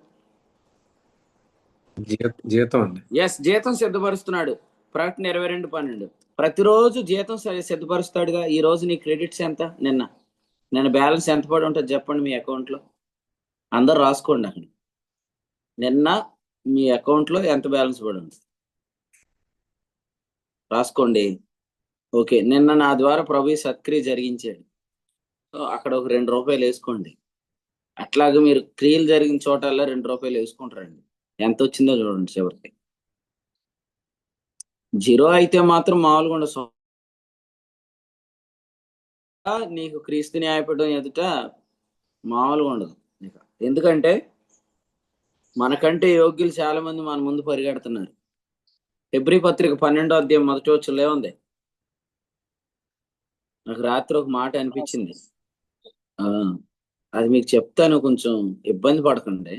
S7: జీతం అండి.
S2: జీతం సిద్ధపరుస్తున్నాడు. ప్రకటన 22:12, ప్రతిరోజు జీతం సిద్ధపరుస్తాడుగా. ఈ రోజు నీ క్రెడిట్స్ ఎంత? నిన్న బ్యాలెన్స్ ఎంత పడి ఉంటుంది చెప్పండి మీ అకౌంట్లో. అందరు రాసుకోండి అక్కడ, నిన్న మీ అకౌంట్లో ఎంత బ్యాలెన్స్ పడి ఉంటుంది రాసుకోండి. ఓకే, నిన్న నా ద్వారా ప్రభు సత్క్రియ జరిగించాడు, సో అక్కడ ఒక ₹2 వేసుకోండి. అట్లాగే మీరు క్రియలు జరిగిన చోటల్లా ₹2 వేసుకుంటారండి. ఎంత వచ్చిందో చూడండి చివరికి. 0 అయితే మాత్రం మామూలుగా ఉండదు. నీకు క్రీస్తు న్యాయపడడం ఎదుట మామూలుగా ఉండదు. ఎందుకంటే మనకంటే యోగ్యులు చాలా మంది మన ముందు పరిగెడుతున్నారు. హెబ్రీ పత్రిక 12వ అధ్యాయం 1వ వచనంలో ఉంది. నాకు రాత్రి ఒక మాట అనిపించింది, అది మీకు చెప్తాను, కొంచెం ఇబ్బంది పడకండి.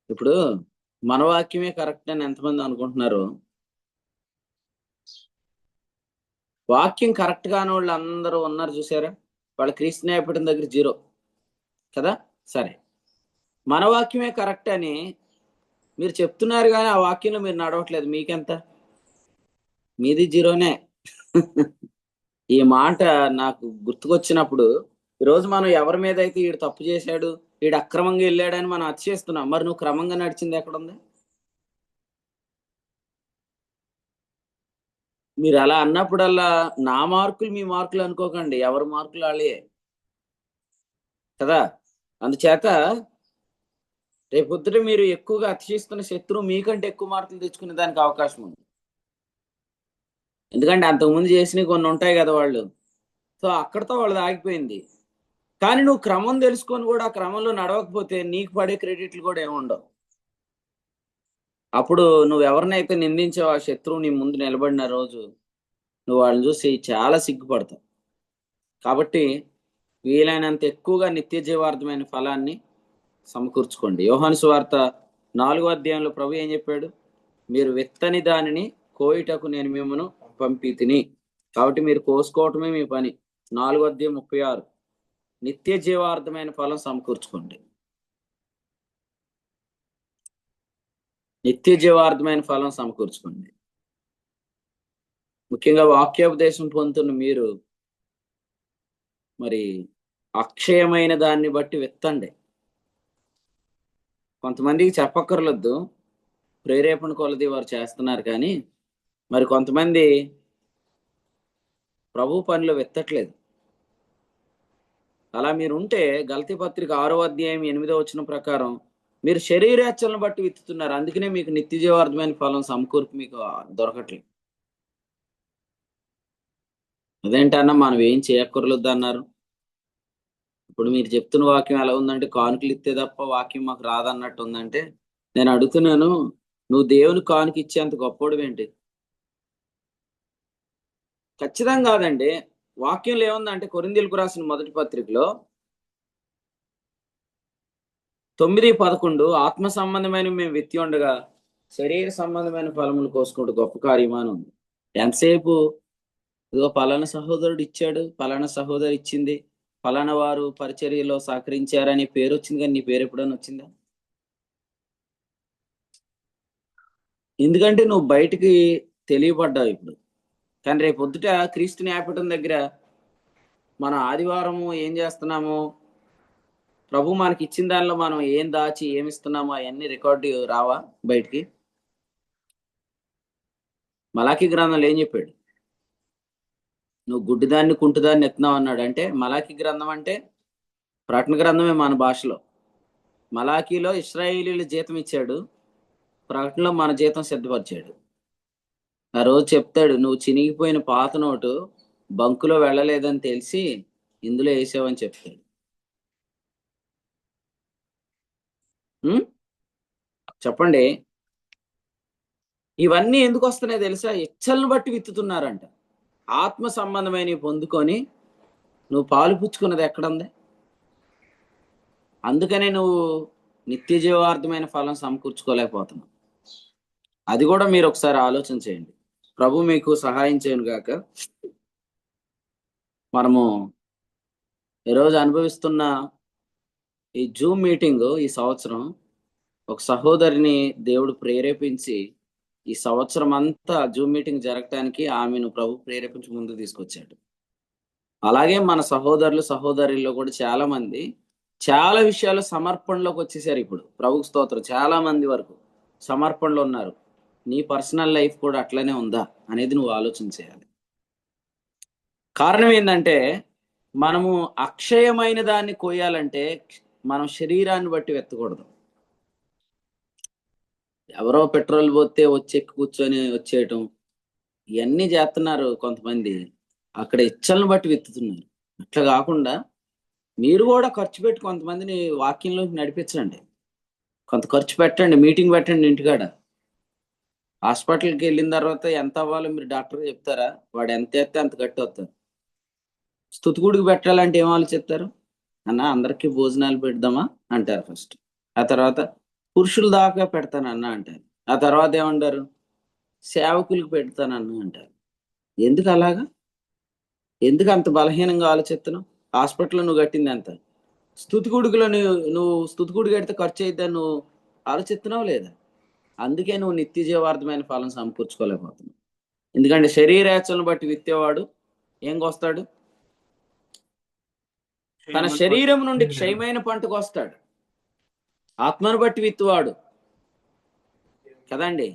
S2: ఇప్పుడు మన వాక్యమే కరెక్ట్ అని ఎంతమంది అనుకుంటున్నారు? వాక్యం కరెక్ట్ కాని వాళ్ళు అందరూ ఉన్నారు చూసారా? వాళ్ళ క్రీస్తు న్యాయపీఠం దగ్గర 0 కదా. సరే, మన వాక్యమే కరెక్ట్ అని మీరు చెప్తున్నారు కానీ ఆ వాక్యంలో మీరు నడవట్లేదు. మీకెంత? మీది 0నే. ఈ మాట నాకు గుర్తుకొచ్చినప్పుడు, ఈరోజు మనం ఎవరి మీద అయితే వీడు తప్పు చేశాడు, వీడు అక్రమంగా వెళ్ళాడని మనం అతిశేస్తున్నాం. మరి నువ్వు క్రమంగా నడిచింది ఎక్కడుంది? మీరు అలా అన్నప్పుడల్లా నా మార్కులు మీ మార్కులు అనుకోకండి, ఎవరి మార్కులు వాళ్ళే కదా. అందుచేత రేపొద్దుట మీరు ఎక్కువగా అతిశిస్తున్న శత్రువు మీకంటే ఎక్కువ మార్కులు తెచ్చుకునే దానికి అవకాశం ఉంది. ఎందుకంటే అంతకుముందు చేసినవి కొన్ని ఉంటాయి కదా వాళ్ళు. సో అక్కడతో వాళ్ళది ఆగిపోయింది. కానీ నువ్వు క్రమం తెలుసుకొని కూడా ఆ క్రమంలో నడవకపోతే నీకు పడే క్రెడిట్లు కూడా ఏముండవు. అప్పుడు నువ్వు ఎవరినైతే నిందించావు, ఆ శత్రువు నీ ముందు నిలబడిన రోజు నువ్వు వాళ్ళని చూసి చాలా సిగ్గుపడతావు. కాబట్టి వీలైనంత ఎక్కువగా నిత్య జీవార్థమైన ఫలాన్ని సమకూర్చుకోండి. యోహాను సువార్త 4వ అధ్యాయంలో ప్రభు ఏం చెప్పాడు? మీరు విత్తని దానిని కోయుటకు నేను మిమ్మల్ని పంపితిని. కాబట్టి మీరు కోసుకోవటమే మీ పని. 4వ అధ్యాయం 36. నిత్య జీవార్థమైన ఫలం సమకూర్చుకోండి. నిత్య జీవార్థమైన ఫలం సమకూర్చుకోండి. ముఖ్యంగా వాక్యోపదేశం పొందుతున్న మీరు మరి అక్షయమైన దాన్ని బట్టి విత్తండి. కొంతమందికి చెప్పక్కర్లేదు, ప్రేరేపణ కొలది వారు చేస్తున్నారు. కానీ మరి కొంతమంది ప్రభు పనిలో విత్తట్లేదు. అలా మీరు ఉంటే గలతీ పత్రిక 6వ అధ్యాయం 8వ వచనం ప్రకారం మీరు శరీరేచ్ఛలను బట్టి విత్తుతున్నారు. అందుకనే మీకు నిత్య జీవార్థమైన ఫలం సమకూర్పు మీకు దొరకట్లేదు. అదేంటన్నా మనం ఏం చేయక్కర్లేదు అన్నారు. ఇప్పుడు మీరు చెప్తున్న వాక్యం ఎలా ఉందంటే, కానుకలు ఇస్తే తప్ప వాక్యం మాకు రాదన్నట్టు ఉందంటే, నేను అడుగుతున్నాను, నువ్వు దేవుని కానుక ఇచ్చేంత గొప్పోడు ఏంటి? ఖచ్చితంగా కాదండి. వాక్యంలో ఏముందంటే, కొరింథీయులకు రాసిన మొదటి పత్రికలో 9:11 ఆత్మ సంబంధమైన మేము విత్తి ఉండగా శరీర సంబంధమైన ఫలములు కోసుకుంటూ గొప్ప కార్యమానం ఉంది. ఎంతసేపు ఇదిగో పలానా సహోదరుడు ఇచ్చాడు, పలానా సహోదరు ఇచ్చింది, పలానా వారు పరిచర్యలో సహకరించారని పేరు వచ్చింది, కానీ నీ పేరు ఎప్పుడైనా వచ్చిందా? ఎందుకంటే నువ్వు బయటికి తెలియబడ్డావు ఇప్పుడు. కానీ రేపు పొద్దుట క్రీస్తు న్యాయపీఠం దగ్గర మన ఆదివారము ఏం చేస్తున్నాము, ప్రభు మనకి ఇచ్చిన దానిలో మనం ఏం దాచి ఏమిస్తున్నామో అవన్నీ రికార్డు రావా బయటికి? మలాకి గ్రంథంలో ఏం చెప్పాడు? నువ్వు గుడ్డిదాన్ని కుంటుదాన్ని ఎత్తున్నావు అన్నాడు. అంటే మలాకి గ్రంథం అంటే ప్రకటన గ్రంథమే మన భాషలో. మలాకీలో ఇశ్రాయేలీల జీతం ఇచ్చాడు, ప్రకటనలో మన జీతం సిద్ధపరిచాడు. ఆ రోజు చెప్తాడు, నువ్వు చినిగిపోయిన పాత నోటు బంకులో వెళ్ళలేదని తెలిసి ఇందులో వేసావని చెప్తాడు. చెప్పండి, ఇవన్నీ ఎందుకు వస్తున్నాయి తెలుసా? ఇచ్చలను బట్టి విత్తుతున్నారంట. ఆత్మ సంబంధమైన పొందుకొని నువ్వు పాలు పుచ్చుకున్నది ఎక్కడుంది? అందుకనే నువ్వు నిత్య జీవార్థమైన ఫలం సమకూర్చుకోలేకపోతున్నావు. అది కూడా మీరు ఒకసారి ఆలోచన చేయండి. ప్రభు మీకు సహాయం చేయను గాక. మనము ఈరోజు అనుభవిస్తున్న ఈ జూమ్ మీటింగ్, ఈ సంవత్సరం ఒక సహోదరిని దేవుడు ప్రేరేపించి ఈ సంవత్సరం అంతా జూమ్ మీటింగ్ జరగటానికి ఆమెను ప్రభు ప్రేరేపించి ముందుకు తీసుకొచ్చాడు. అలాగే మన సహోదరులు సహోదరుల్లో కూడా చాలా మంది చాలా విషయాలు సమర్పణలోకి వచ్చేసారు. ఇప్పుడు ప్రభుకు స్తోత్రం, చాలా మంది వరకు సమర్పణలో ఉన్నారు. నీ పర్సనల్ లైఫ్ కూడా అట్లనే ఉందా అనేది నువ్వు ఆలోచన చేయాలి. కారణం ఏంటంటే, మనము అక్షయమైన దాన్ని కోయాలంటే మనం శరీరాన్ని బట్టి వెత్తకూడదు. ఎవరో పెట్రోల్ పోతే వచ్చి ఎక్కి కూర్చొని వచ్చేయటం ఇవన్నీ చేస్తున్నారు కొంతమంది. అక్కడ ఇచ్చలను బట్టి వెతుతున్నారు. అట్లా కాకుండా మీరు కూడా ఖర్చు పెట్టి కొంతమందిని వాక్యంలోకి నడిపించండి. కొంత ఖర్చు పెట్టండి, మీటింగ్ పెట్టండి ఇంటికాడ. హాస్పిటల్కి వెళ్ళిన తర్వాత ఎంత అవ్వాలో మీరు డాక్టర్ చెప్తారా? వాడు ఎంత ఎత్తే అంత గట్టి వస్తారు. స్తుతిగుడికి పెట్టాలంటే ఏం ఆలోచిస్తారు? అన్న అందరికీ భోజనాలు పెడదామా అంటారు ఫస్ట్. ఆ తర్వాత పురుషుల దాకా పెడతానన్నా అంటారు. ఆ తర్వాత ఏమంటారు? సేవకులకు పెడతానన్నా అంటారు. ఎందుకు అలాగా? ఎందుకు అంత బలహీనంగా ఆలోచిస్తున్నావు? హాస్పిటల్లో నువ్వు కట్టింది ఎంత? స్తుతికుడుకులో నువ్వు స్తుతికుడు కడితే ఖర్చు అయిద్దని నువ్వు ఆలోచిస్తున్నావు లేదా? అందుకే నువ్వు నిత్య జీవార్థమైన ఫలం సమకూర్చుకోలేకపోతున్నావు. ఎందుకంటే శరీరేచ్ఛలను బట్టి విత్తేవాడు ఏం కోస్తాడు? తన శరీరం నుండి క్షయమైన పంటకు వస్తాడు. ఆత్మను బట్టి విత్తువాడు కదండి.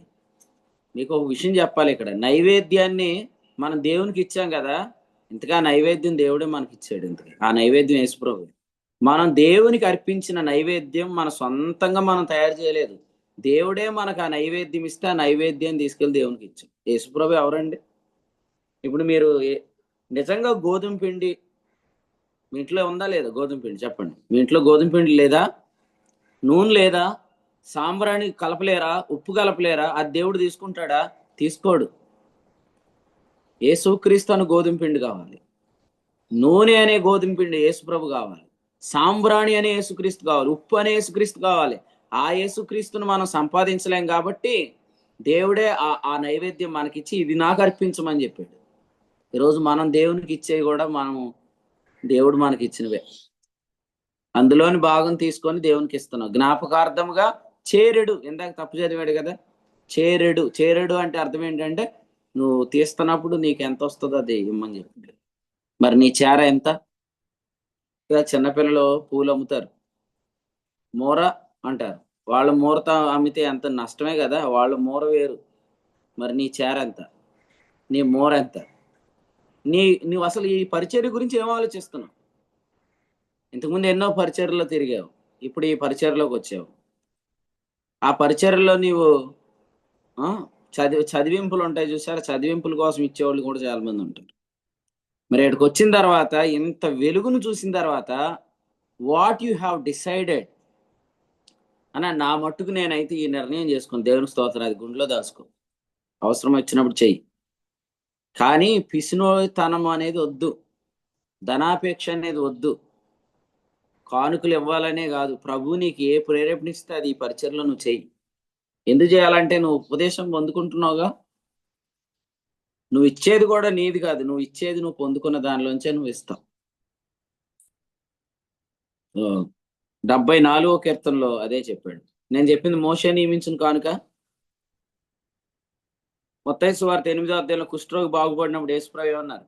S2: మీకు ఒక విషయం చెప్పాలి. ఇక్కడ నైవేద్యాన్ని మనం దేవునికి ఇచ్చాం కదా, ఇంతగా నైవేద్యం దేవుడే మనకి ఇచ్చాడు. ఇంతగా ఆ నైవేద్యం యేసుప్రభు. మనం దేవునికి అర్పించిన నైవేద్యం మన సొంతంగా మనం తయారు చేయలేదు. దేవుడే మనకు ఆ నైవేద్యం ఇస్తే ఆ నైవేద్యం తీసుకెళ్లి దేవునికి ఇచ్చాం. యేసుప్రభు ఎవరండి? ఇప్పుడు మీరు నిజంగా గోధుమ పిండి మీ ఇంట్లో ఉందా లేదా? గోధుమ పిండి చెప్పండి. మీ ఇంట్లో గోధుమ పిండి లేదా? నూనె లేదా? సాంబ్రాణి కలపలేరా? ఉప్పు కలపలేరా? అది దేవుడు తీసుకుంటాడా? తీసుకోడు. యేసుక్రీస్తు అనే గోధుమ పిండి కావాలి, నూనె అనే గోధుమ పిండి యేసుప్రభు కావాలి, సాంబ్రాణి అనే యేసుక్రీస్తు కావాలి, ఉప్పు అనే యేసుక్రీస్తు కావాలి. ఆ యేసుక్రీస్తును మనం సంపాదించలేం కాబట్టి దేవుడే ఆ నైవేద్యం మనకిచ్చి ఇది నాకు అర్పించమని చెప్పాడు. ఈరోజు మనం దేవునికి ఇచ్చేవి కూడా దేవుడు మనకి ఇచ్చినవే. అందులోని భాగం తీసుకొని దేవునికి ఇస్తున్నాం. జ్ఞాపకార్థముగా చేరెడు, ఇందాక తప్పు చదివాడు కదా, చేరెడు అంటే అర్థం ఏంటంటే నువ్వు తీస్తున్నప్పుడు నీకు ఎంత వస్తుందో అది ఇమ్మని చెప్పాడు. మరి నీ చేర ఎంత? చిన్నపిల్లలు పూలు అమ్ముతారు, మూర అంటారు. వాళ్ళ మూరతో అమ్మితే ఎంత నష్టమే కదా, వాళ్ళ మూర వేరు. మరి నీ చేర ఎంత? నీ మూర ఎంత? నువ్వు అసలు ఈ పరిచర్య గురించి ఏం ఆలోచిస్తున్నావు? ఇంతకుముందు ఎన్నో పరిచర్యలో తిరిగావు, ఇప్పుడు ఈ పరిచర్యలోకి వచ్చావు. ఆ పరిచర్యలో నీవు చదివింపులు ఉంటాయి చూసారా, చదివింపుల కోసం ఇచ్చేవాళ్ళు కూడా చాలా మంది ఉంటారు. మరి ఇక్కడికి వచ్చిన తర్వాత ఇంత వెలుగును చూసిన తర్వాత వాట్ యు హ్యావ్ డిసైడెడ్ అని నా మట్టుకు నేనైతే ఈ నిర్ణయం చేసుకుని దేవుని స్తోత్రం, అది గుండెలో దాచుకో, అవసరం వచ్చినప్పుడు చెయ్యి. కానీ పిసినోతనం అనేది వద్దు, ధనాపేక్ష అనేది వద్దు, కానుకలు ఇవ్వాలనే కాదు. ప్రభు నీకు ఏ ప్రేరేపణ ఇస్తే అది ఈ పరిచర్లో నువ్వు చెయ్యి. ఎందుకు చేయాలంటే నువ్వు ఉపదేశం పొందుకుంటున్నావుగా. నువ్వు ఇచ్చేది కూడా నీది కాదు, నువ్వు ఇచ్చేది నువ్వు పొందుకున్న దానిలోంచే నువ్వు ఇస్తావు. 74వ కీర్తనలో అదే చెప్పాడు. నేను చెప్పింది మోషే నియమించిన కానుక. మత్తయి సువార్త 8వ అధ్యాయంలో కుష్ఠరోగి బాగుపడినప్పుడు యేసుప్రభు ఏమన్నారు?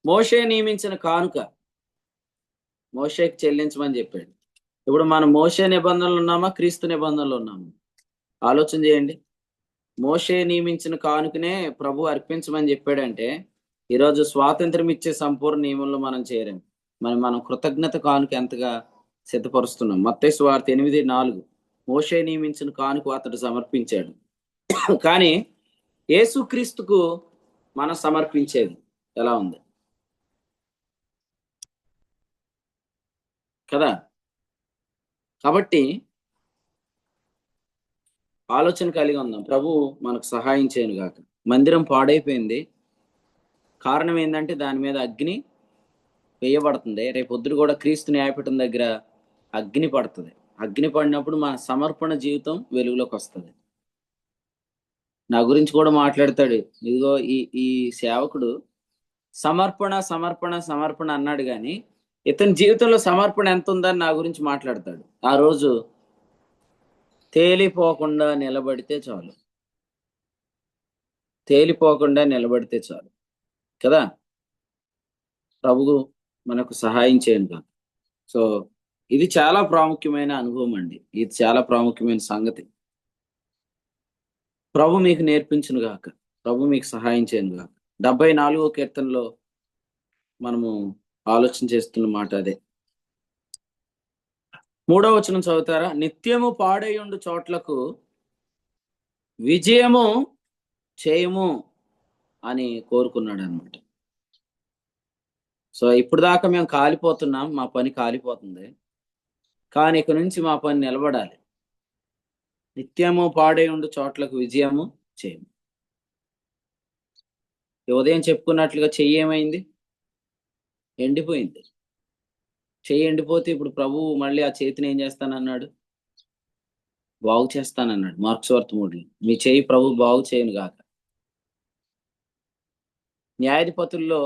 S2: మోషే నియమించిన కానుక మోషేకి చెల్లించమని చెప్పాడు. ఇప్పుడు మనం మోషే నిబంధనలు ఉన్నామా, క్రీస్తు నిబంధనలు ఉన్నామా? ఆలోచన చేయండి. మోషే నియమించిన కానుకనే ప్రభు అర్పించమని చెప్పాడంటే ఈరోజు స్వాతంత్రం ఇచ్చే సంపూర్ణ నియమంలో మనం చేరాం. మనం కృతజ్ఞత కానుక ఎంతగా సిద్ధపరుస్తున్నాం. మత్తయి సువార్త 8:4 మోషే నియమించిన కానుక అతడు సమర్పించాడు. కానీ యేసుక్రీస్తుకు మనం సమర్పించేది ఎలా ఉంది కదా. కాబట్టి ఆలోచన కలిగి ఉందాం. ప్రభు మనకు సహాయం చేయను గాక. మందిరం పాడైపోయింది, కారణం ఏంటంటే దాని మీద అగ్ని వేయబడుతుంది. రేపొద్దున కూడా క్రీస్తు న్యాయపీఠం దగ్గర అగ్ని పడుతుంది. అగ్ని పడినప్పుడు మన సమర్పణ జీవితం వెలుగులోకి వస్తుంది. నా గురించి కూడా మాట్లాడతాడు. ఇదిగో ఈ సేవకుడు సమర్పణ సమర్పణ సమర్పణ అన్నాడు, కానీ ఇతని జీవితంలో సమర్పణ ఎంత ఉందని నా గురించి మాట్లాడతాడు. ఆ రోజు తేలిపోకుండా నిలబడితే చాలు, తేలిపోకుండా నిలబడితే చాలు కదా. ప్రభువు మనకు సహాయం చేయను కాదు. సో ఇది చాలా ప్రాముఖ్యమైన అనుభవం అండి, ఇది చాలా ప్రాముఖ్యమైన సంగతి. ప్రభు మీకు నేర్పించును గాక, ప్రభు మీకు సహాయం చేయను గాక. 74వ కీర్తనలో మనము ఆలోచన చేస్తున్న మాట అదే. 3వ వచనం చదువుతారా? నిత్యము పాడైయుండు చోట్లకు విజయము చేయము అని కోరుకున్నాడు అనమాట. సో ఇప్పుడు దాకా మేము కాలిపోతున్నాం, మా పని కాలిపోతుంది, కానీ ఇక నుంచి మా పని నిలబడాలి. నిత్యము పాడైయుండు చోట్లకు విజయము చేయము. ఉదయం చెప్పుకున్నట్లుగా చెయ్యి ఏమైంది? ఎండిపోయింది. చెయ్యి ఎండిపోతే ఇప్పుడు ప్రభువు మళ్ళీ ఆ చేతిని ఏం చేస్తానన్నాడు? బాగు చేస్తానన్నాడు మార్క్స్ వార్త 3లో. మీ చేయి ప్రభు బాగు చేయను గాక. న్యాయాధిపతుల్లో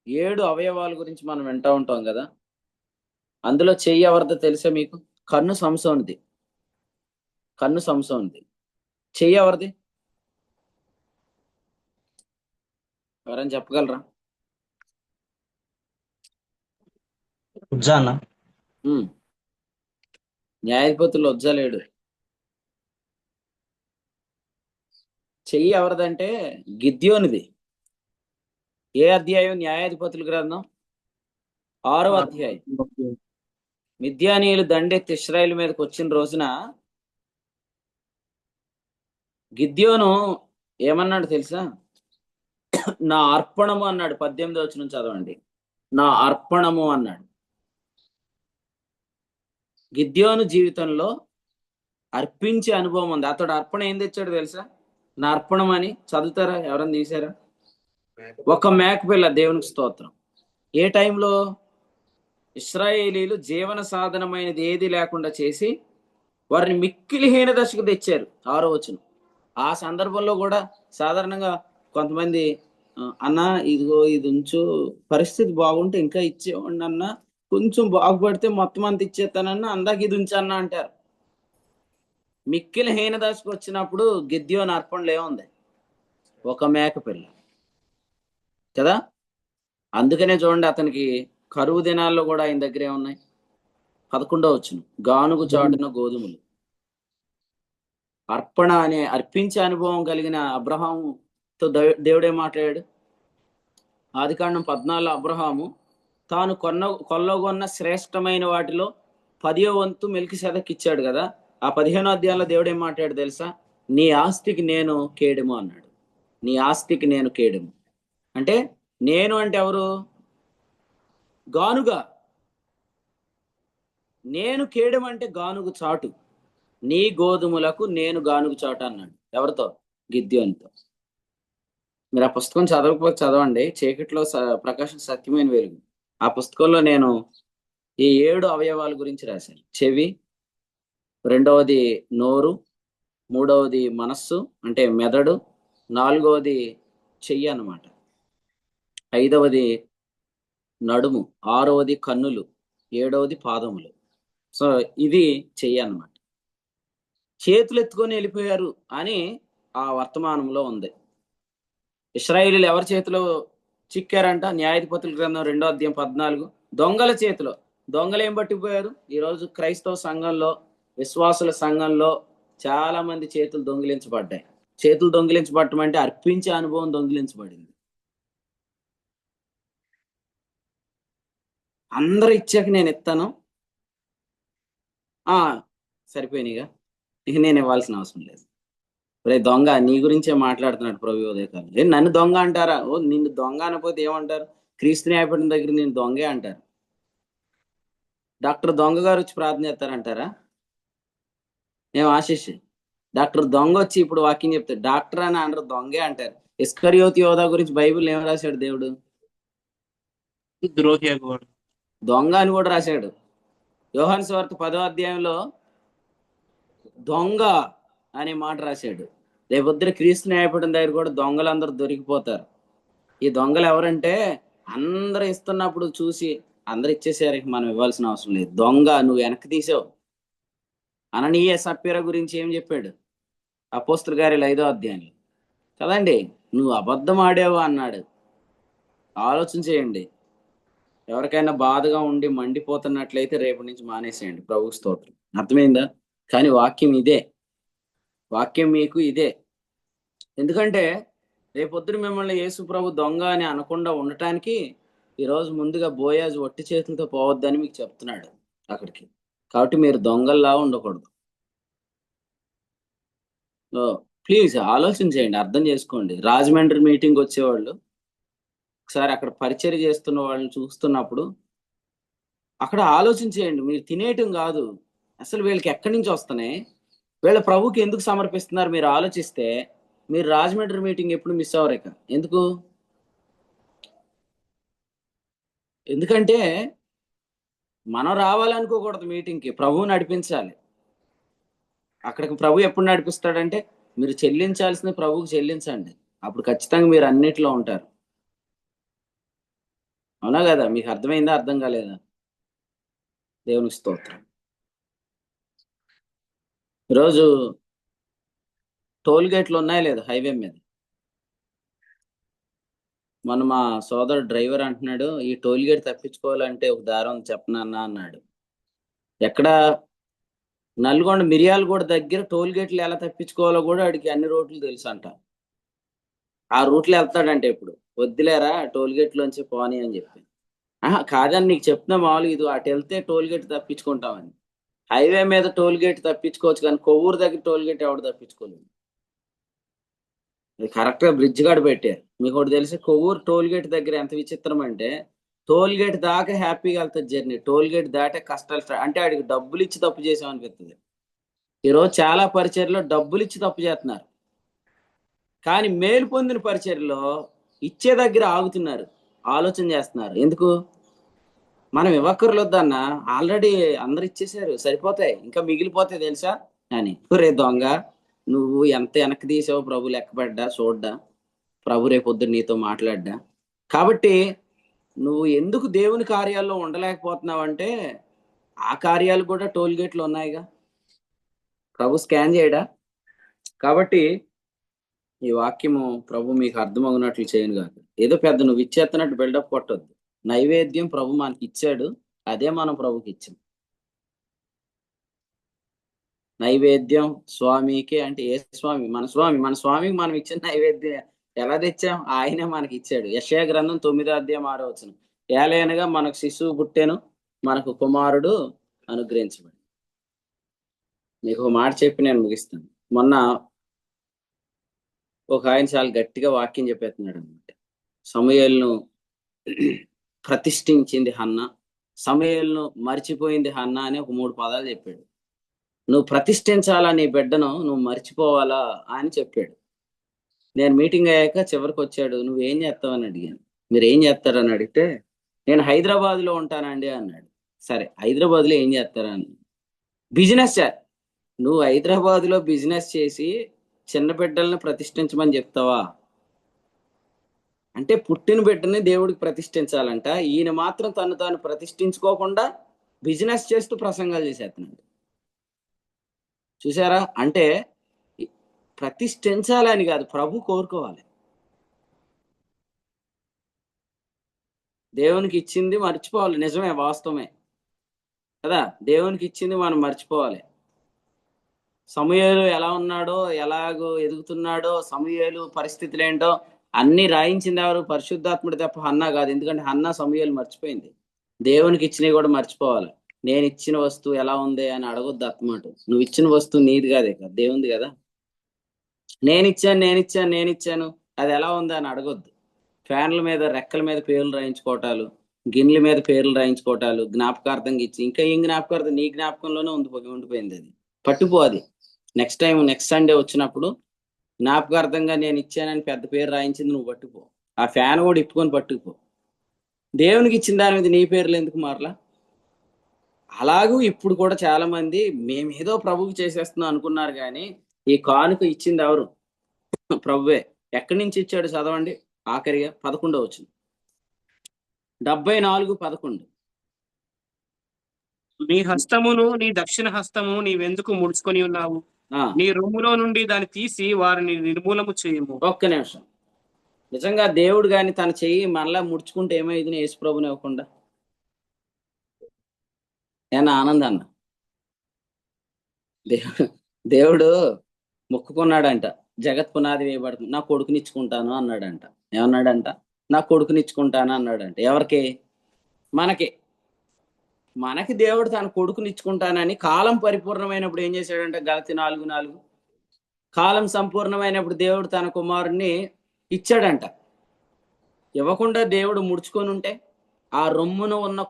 S2: 7 అవయవాల గురించి మనం వింటూ ఉంటాం కదా. అందులో చెయ్యి ఎవరిదో తెలుసా మీకు? కన్ను సంసోనిది. కన్ను సంసోనిది. చెయ్యి ఎవరిది? ఎవరైనా చెప్పగలరా?
S6: ఉజ్జా అన్న.
S2: న్యాయాధిపతుల్లో ఉజ్జలేడు. చెయ్యి ఎవరిదంటే గిద్యోనిది. ఏ అధ్యాయం? న్యాయాధిపతుల గ్రంథం 6వ అధ్యాయం. మిద్యానీయులు దండెత్తి ఇశ్రాయేలు మీదకి వచ్చిన రోజున గిద్యోను ఏమన్నాడు తెలుసా? నా అర్పణము అన్నాడు. 18వ వచనం చదవండి. నా అర్పణము అన్నాడు. గిద్యోను జీవితంలో అర్పించే అనుభవం ఉంది. అతడు అర్పణ ఏం తెచ్చాడు తెలుసా? నా అర్పణం అని చదువుతారా? ఎవరైనా తీసారా? ఒక మేకపిల్ల. దేవునికి స్తోత్రం. ఏ టైంలో? ఇశ్రాయేలీలు జీవన సాధనమైనది ఏది లేకుండా చేసి వారిని మిక్కిలి హీన దశకు తెచ్చారు. 6వ వచనం. ఆ సందర్భంలో కూడా సాధారణంగా కొంతమంది అన్న ఇదిగో ఇది ఉంచు, పరిస్థితి బాగుంటే ఇంకా ఇచ్చేవాడిని అన్న, కొంచెం బాగుపడితే మొత్తం అంత ఇచ్చేస్తానన్న, అందాక ఇది ఉంచన్న అంటారు. మిక్కిలి హీన దశకు వచ్చినప్పుడు గిద్యోను అర్పణలు ఏముంది? ఒక మేకపిల్ల కదా. అందుకనే చూడండి, అతనికి కరువు దినాల్లో కూడా ఆయన దగ్గర ఏమున్నాయి? 11వ వచనం. గానుగు చాటున గోధుమలు. అర్పణ అనే అర్పించే అనుభవం కలిగిన అబ్రహాముతో దేవుడే మాట్లాడాడు. ఆదికాండం 14 అబ్రహాము తాను కొల్లగొన్న శ్రేష్టమైన వాటిలో 10వ వంతు మెల్కీసెదెకుకి ఇచ్చాడు కదా. ఆ 15వ అధ్యాయంలో దేవుడు ఏం మాట్లాడాడు తెలుసా? నీ ఆస్తికి నేను కేడెము అన్నాడు. నీ ఆస్తికి నేను కేడెము అంటే, నేను అంటే ఎవరు? గానుగా. నేను కేడెము అంటే గానుగు చాటు. నీ గోధుమలకు నేను గానుగు చాటు అన్నాడు. ఎవరితో? గిద్యోనితో. మీరు ఆ పుస్తకం చదవకపోతే చదవండి. చీకట్లో ప్రకాశం సత్యమైన వెలుగు. ఆ పుస్తకంలో నేను ఈ 7 అవయవాల గురించి రాశాను. చెవి, 2వది నోరు, 3వది మనస్సు అంటే మెదడు, 4వది చెయ్యి అన్నమాట, 5వది నడుము, 6వది కన్నులు, 7వది పాదములు. సో ఇది చెయ్యి అన్నమాట. చేతులు ఎత్తుకొని వెళ్ళిపోయారు అని ఆ వర్తమానంలో ఉంది. ఇశ్రాయేలీలు ఎవరి చేతిలో చిక్కారంట? న్యాయాధిపతుల గ్రంథం 2వ అధ్యాయం 14. దొంగల చేతిలో. దొంగలు ఏం పట్టిపోయారు? ఈరోజు క్రైస్తవ సంఘంలో, విశ్వాసుల సంఘంలో చాలా మంది చేతులు దొంగిలించబడ్డాయి. చేతులు దొంగిలించబడటం అంటే అర్పించే అనుభవం దొంగిలించబడింది. అందరూ ఇచ్చాక నేను ఇస్తాను, సరిపోయినాయిగా, ఇక నేను ఇవ్వాల్సిన అవసరం లేదు. రే దొంగ, నీ గురించే మాట్లాడుతున్నాడు ప్రభు ఉదయకాలం. నన్ను దొంగ అంటారా? నిన్ను దొంగ అనకపోతే ఏమంటారు? క్రీస్తు న్యాయపీఠం దగ్గర నేను దొంగే అంటారు. డాక్టర్ దొంగ గారు వచ్చి ప్రార్థన చేస్తారంటారా? నేను ఆశిష్ డాక్టర్ దొంగ వచ్చి ఇప్పుడు వాక్యం చెప్తారు, డాక్టర్ అని అంటారు, దొంగే అంటారు. ఇస్కరియోతు యోధా గురించి బైబిల్ ఏం రాశాడు దేవుడు?
S1: ద్రోహి.
S2: దొంగ అని కూడా రాశాడు. యోహాను సువార్త 10వ అధ్యాయంలో దొంగ అనే మాట రాశాడు. రేపొద్దున క్రీస్తు న్యాయపీఠం దగ్గర కూడా దొంగలందరూ దొరికిపోతారు. ఈ దొంగలు ఎవరంటే, అందరూ ఇస్తున్నప్పుడు చూసి అందరు ఇచ్చేసారు, మనం ఇవ్వాల్సిన అవసరం లేదు. దొంగ, నువ్వు వెనక్కి తీసావు. అననీయ సప్పీరా గురించి ఏం చెప్పాడు? అపోస్తలుల కార్యాలు 5వ అధ్యాయంలో కదండి. నువ్వు అబద్ధం ఆడావు అన్నాడు. ఆలోచన చేయండి. ఎవరికైనా బాధగా ఉండి మండిపోతున్నట్లయితే రేపటి నుంచి మానేసేయండి. ప్రభు స్తోత్రం. అర్థమైందా? కానీ వాక్యం ఇదే. వాక్యం మీకు ఇదే. ఎందుకంటే రేపొద్దున మిమ్మల్ని యేసు ప్రభు దొంగ అని అనకుండా ఉండటానికి ఈరోజు ముందుగా బోయాజు ఒట్టి చేతులతో పోవద్దని మీకు చెప్తున్నాడు అక్కడికి. కాబట్టి మీరు దొంగల్లా ఉండకూడదు. ప్లీజ్ ఆలోచన చేయండి, అర్థం చేసుకోండి. రాజమండ్రి మీటింగ్ వచ్చేవాళ్ళు ఒకసారి అక్కడ పరిచర్య చేస్తున్న వాళ్ళని చూస్తున్నప్పుడు అక్కడ ఆలోచన చేయండి. మీరు తినేయటం కాదు, అసలు వీళ్ళకి ఎక్కడి నుంచి వస్తున్నాయి, వీళ్ళ ప్రభుకి ఎందుకు సమర్పిస్తున్నారు మీరు ఆలోచిస్తే మీరు రాజమండ్రి మీటింగ్ ఎప్పుడు మిస్ అవ్వరు. ఇక ఎందుకంటే మనం రావాలనుకోకూడదు మీటింగ్కి, ప్రభువు నడిపించాలి. అక్కడికి ప్రభు ఎప్పుడు నడిపిస్తాడంటే మీరు చెల్లించాల్సిన ప్రభువుకి చెల్లించండి, అప్పుడు ఖచ్చితంగా మీరు అన్నిట్లో ఉంటారు. అవునా కదా? మీకు అర్థమైందా, అర్థం కాలేదా? దేవునికి స్తోత్రం. ఈరోజు టోల్ గేట్లు ఉన్నాయా లేదా హైవే మీద? మన మా సోదరు డ్రైవర్ అంటున్నాడు, ఈ టోల్ గేట్ తప్పించుకోవాలంటే ఒక దారం చెప్పనన్నా అన్నాడు. ఎక్కడ? నల్గొండ మిర్యాలగూడ దగ్గర టోల్ గేట్లు ఎలా తప్పించుకోవాలో కూడా వాడికి అన్ని రోడ్లు తెలుసు అంట. ఆ రూట్లో వెళ్తాడంటే ఇప్పుడు వద్దులేరా టోల్ గేట్లోంచి పోనీ అని చెప్పి. కాదని నీకు చెప్తున్నా, మామూలుగా ఇది అటు వెళ్తే టోల్ గేట్ తప్పించుకుంటామని. హైవే మీద టోల్ గేట్ తప్పించుకోవచ్చు, కానీ కొవ్వూరు దగ్గర టోల్ గేట్ ఎవడు తప్పించుకోలేదు. కరెక్ట్ గా బ్రిడ్జ్ గాడు పెట్టారు. మీకు ఒకటి తెలిసి కొవ్వూరు టోల్ గేట్ దగ్గర ఎంత విచిత్రం అంటే, టోల్ గేట్ దాకా హ్యాపీగా వెళ్తుంది జర్నీ, టోల్ గేట్ దాటే కష్టాలు అంటే ఆడికి డబ్బులు ఇచ్చి తప్పు చేసాం అనిపిస్తుంది. ఈరోజు చాలా పరిచర్లో డబ్బులు ఇచ్చి తప్పు చేస్తున్నారు, కానీ మేలు పొందిన పరిచర్లో ఇచ్చే దగ్గర ఆగుతున్నారు, ఆలోచన చేస్తున్నారు. ఎందుకు? మనం ఇవ్వక్కర్లొద్దన్న, ఆల్రెడీ అందరు ఇచ్చేసారు, సరిపోతాయి, ఇంకా మిగిలిపోతాయి తెలుసా అని. రే దొంగ, నువ్వు ఎంత వెనక్కి తీసావో ప్రభు లెక్కపడ్డా చూడ్డా, ప్రభు రేపొద్దు నీతో మాట్లాడ్డా. కాబట్టి నువ్వు ఎందుకు దేవుని కార్యాల్లో ఉండలేకపోతున్నావు అంటే, ఆ కార్యాలు కూడా టోల్ గేట్లు ఉన్నాయిగా, ప్రభు స్కాన్ చేయడా? కాబట్టి ఈ వాక్యము ప్రభు మీకు అర్థమవునట్లు చేయను కాదు. ఏదో పెద్ద నువ్వు ఇచ్చేస్తున్నట్టు బిల్డప్ కొట్టొద్దు. నైవేద్యం ప్రభు మనకి ఇచ్చాడు, అదే మనం ప్రభుకి ఇచ్చాం. నైవేద్యం స్వామికి అంటే ఏ స్వామి? మన స్వామి. మన స్వామికి మనం ఇచ్చిన నైవేద్యం ఎలా తెచ్చాం? ఆయనే మనకి ఇచ్చాడు. యెషయా గ్రంథం 9వ అధ్యాయం 6వ వచనం, ఏలయనగా మనకు శిశువు పుట్టెను, మనకు కుమారుడు అనుగ్రహించబడి. మీకు ఒక మాట చెప్పి నేను ముగిస్తాను. మొన్న ఒక ఆయన చాలా గట్టిగా వాక్యం చెప్పేస్తున్నాడు అనమాట. సమూయేలును ప్రతిష్ఠించింది హన్న, సమూయేలును మర్చిపోయింది హన్న అని ఒక 3 పదాలు చెప్పాడు. నువ్వు ప్రతిష్ఠించాలా నీ బిడ్డను, నువ్వు మర్చిపోవాలా అని చెప్పాడు. నేను మీటింగ్ అయ్యాక చివరికి వచ్చాడు, నువ్వేం చేస్తావని అడిగాను. మీరు ఏం చేస్తారని అడిగితే, నేను హైదరాబాద్లో ఉంటానండి అన్నాడు. సరే, హైదరాబాద్లో ఏం చేస్తారా అని. Business sir. నువ్వు హైదరాబాద్లో బిజినెస్ చేసి చిన్న బిడ్డల్ని ప్రతిష్ఠించమని చెప్తావా? అంటే పుట్టిన బిడ్డని దేవుడికి ప్రతిష్ఠించాలంట, ఈయన మాత్రం తను తాను ప్రతిష్ఠించుకోకుండా బిజినెస్ చేస్తూ ప్రసంగాలు చేసేస్తున్నాడు. చూసారా? అంటే ప్రతిష్ఠించాలని కాదు, ప్రభు కోరుకోవాలి. దేవునికి ఇచ్చింది మర్చిపోవాలి, నిజమే, వాస్తవమే కదా. దేవునికి ఇచ్చింది మనం మర్చిపోవాలి. సమూయేలు ఎలా ఉన్నాడో, ఎలాగో ఎదుగుతున్నాడో, సమూయేలు పరిస్థితులు ఏంటో అన్ని రాయించింది ఎవరు? పరిశుద్ధాత్ముడు తప్ప హన్నా కాదు. ఎందుకంటే హన్నా సమూయేలు మర్చిపోయింది. దేవునికి ఇచ్చినవి కూడా మర్చిపోవాలి. నేను ఇచ్చిన వస్తువు ఎలా ఉంది అని అడగొద్దు అత్తమాట. నువ్వు ఇచ్చిన వస్తువు నీది కాదే కదా, దేవుంది కదా. నేను ఇచ్చాను అది ఎలా ఉంది అని అడగొద్దు. ఫ్యాన్ల మీద రెక్కల మీద పేర్లు రాయించుకోవటాలు, గిన్నెల మీద పేర్లు రాయించుకోవటాలు, జ్ఞాపకార్థంగా ఇచ్చి ఇంకా ఏం జ్ఞాపకార్థం? నీ జ్ఞాపకంలోనే ఉండిపోయింది. అది పట్టుపో. అది నెక్స్ట్ సండే వచ్చినప్పుడు జ్ఞాపకార్థంగా నేను ఇచ్చానని పెద్ద పేరు రాయించింది నువ్వు పట్టుకుపో. ఆ ఫ్యాన్ కూడా ఇప్పుకొని పట్టుకుపో. దేవునికి ఇచ్చిన దాని మీద నీ పేర్లు ఎందుకు మారలా? అలాగూ ఇప్పుడు కూడా చాలా మంది మేమేదో ప్రభువుకి చేసేస్తున్నాం అనుకున్నారు, కానీ ఈ కానుక ఇచ్చింది ఎవరు? ప్రభువే. ఎక్కడి నుంచి ఇచ్చాడు చదవండి ఆఖరిగా 11వ వచనం, 74:11.
S1: నీ హస్తమును నీ దక్షిణ హస్తము నీవెందుకు ముడుచుకొని ఉన్నావు? నీ రొమ్ములో నుండి దాన్ని తీసి వారిని నిర్మూలము చేయము.
S2: ఒక్క నిమిషం. నిజంగా దేవుడు గాని తన చెయ్యి మనలా ముడుచుకుంటే ఏమైంది? యేసు ప్రభుని ఇవ్వకుండా ఏనా ఆనందన్న? దేవుడు మొక్కుకున్నాడంట, జగత్ పునాది వేయబడుతుంది, నా కొడుకునిచ్చుకుంటాను అన్నాడంట. ఏమన్నాడంట? నా కొడుకునిచ్చుకుంటాను అన్నాడంట. ఎవరికి? మనకి దేవుడు తన కొడుకునిచ్చుకుంటానని కాలం పరిపూర్ణమైనప్పుడు ఏం చేశాడంట? గలతీ 4:4, కాలం సంపూర్ణమైనప్పుడు దేవుడు తన కుమారుణ్ణి ఇచ్చాడంట. ఇవ్వకుండా దేవుడు ముడుచుకొని ఉంటే ఆ రొమ్ములో ఉన్న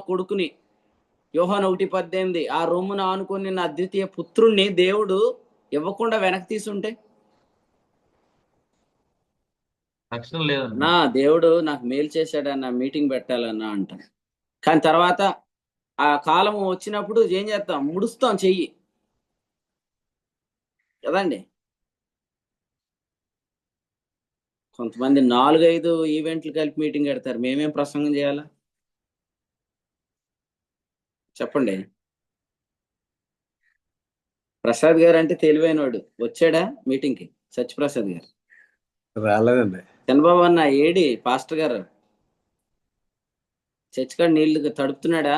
S2: కొడుకుని యోహాను 1:18, ఆ రొమ్మును ఆనుకొని నా అద్వితీయ పుత్రుణ్ణి దేవుడు ఇవ్వకుండా వెనక్కి తీసుంటే, నా దేవుడు నాకు మేలు చేశాడన్న మీటింగ్ పెట్టాలన్నా అంట. కానీ తర్వాత ఆ కాలం వచ్చినప్పుడు ఏం చేస్తాం? ముడుస్తాం చెయ్యి. కదండి. కొంతమంది 4-5 ఈవెంట్లు కలిపి మీటింగ్ పెడతారు. మేమేం ప్రసంగం చేయాలా చెప్పండి? ప్రసాద్ గారు అంటే తెలివైనవాడు. వచ్చాడా మీటింగ్కి? సత్యప్రసాద్ గారు
S7: రాలేదండి.
S2: చంద్రబాబు అన్న ఏడి పాస్టర్ గారు చర్చికాడ నీళ్లు తడుపుతున్నాడా?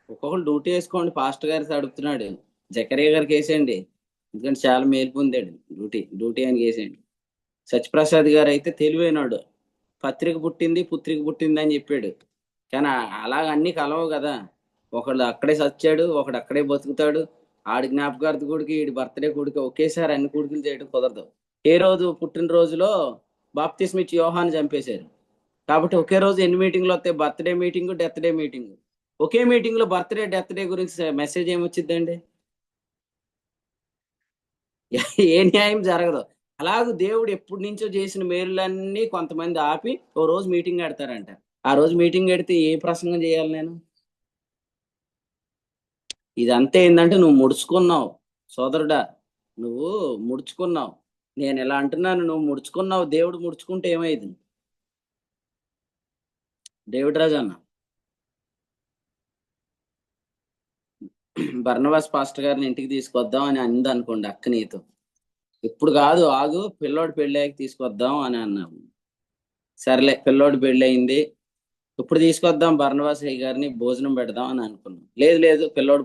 S2: ఒక్కొక్కరు డ్యూటీ వేసుకోండి. పాస్టర్ గారు తడుపుతున్నాడు. జకరియా గారికి వేసేయండి, ఎందుకంటే చాలా మేలు పొందాడు. డ్యూటీ ఆయనకి వేసేయండి. సత్యప్రసాద్ గారు అయితే తెలివైనవాడు. పత్రిక పుట్టింది, పుత్రిక పుట్టింది అని చెప్పాడు. కానీ అలాగ అన్ని కలవు కదా. ఒకడు అక్కడే చచ్చాడు, ఒకడు అక్కడే బతుకుతాడు. ఆడి జ్ఞాపకార్థ కొడుకు, ఈడి బర్త్డే కొడుకు ఒకేసారి అన్ని కొడుకులు చేయడం కుదరదు. ఏ రోజు పుట్టినరోజులో బాప్తిస్మ ఇచ్చి యోహాన్ని చంపేశారు. కాబట్టి ఒకే రోజు ఎన్ని మీటింగ్లు వస్తాయి? Birthday meeting, death day meeting. ఒకే మీటింగ్ లో బర్త్డే డెత్ డే గురించి మెసేజ్ ఏమొచ్చిందండి? ఏ న్యాయం జరగదు. అలాగే దేవుడు ఎప్పటి నుంచో చేసిన మేలులన్నీ కొంతమంది ఆపి ఓ రోజు మీటింగ్ పెడతారంట. ఆ రోజు మీటింగ్ పెడితే ఏ ప్రసంగం చేయాలి నేను? ఇదంతా ఏంటంటే నువ్వు ముడుచుకున్నావు సోదరుడా, నువ్వు ముడుచుకున్నావు. నేను ఇలా అంటున్నాను, నువ్వు ముడుచుకున్నావు. దేవుడు ముడుచుకుంటే ఏమైంది? డేవిడ్ రాజు అన్న, బర్నబాస్ పాస్టర్ గారిని ఇంటికి తీసుకొద్దాం అని అంది అనుకోండి అక్క నీతో. ఇప్పుడు కాదు, ఆగు, పిల్లోడు పెళ్ళాక తీసుకొద్దాం అని అన్నాము. సర్లే, పిల్లోడు పెళ్ళయింది, ఇప్పుడు తీసుకొద్దాం బర్నబాస్ అయ్య గారిని, భోజనం పెడదాం అని అనుకున్నాం. లేదు, పిల్లోడు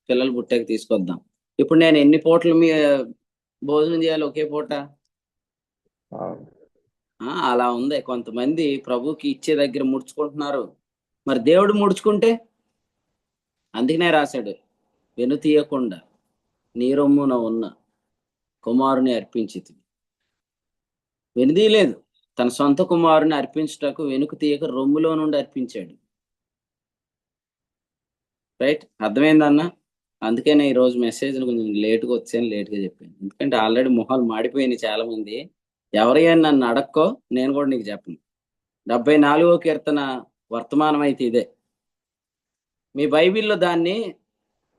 S2: పిల్లలు పుట్టాక తీసుకొద్దాం. ఇప్పుడు నేను ఎన్ని పూటలు మీ భోజనం చేయాలి? ఒకే పూట? అలా ఉంది. కొంతమంది ప్రభుకి ఇచ్చే దగ్గర ముడుచుకుంటున్నారు. మరి దేవుడు ముడుచుకుంటే? అందుకనే రాశాడు, వెనుతీయకుండా నీ రొమ్మున ఉన్న కుమారుని అర్పించితి. వెనుదీయలేదు, తన సొంత కుమారుని అర్పించుటకు వెనుక తీయక రొమ్ములో నుండి అర్పించాడు. రైట్, అర్థమైందన్న? అందుకనే ఈరోజు మెసేజ్ కొంచెం లేటుగా వచ్చాను, లేటుగా చెప్పాను. ఎందుకంటే ఆల్రెడీ మొహాలు మాడిపోయినాయి చాలా మంది. ఎవరైనా నన్ను అడక్కో, నేను కూడా నీకు చెప్పను. 74వ కీర్తన వర్తమానం అయితే ఇదే. మీ బైబిల్లో దాన్ని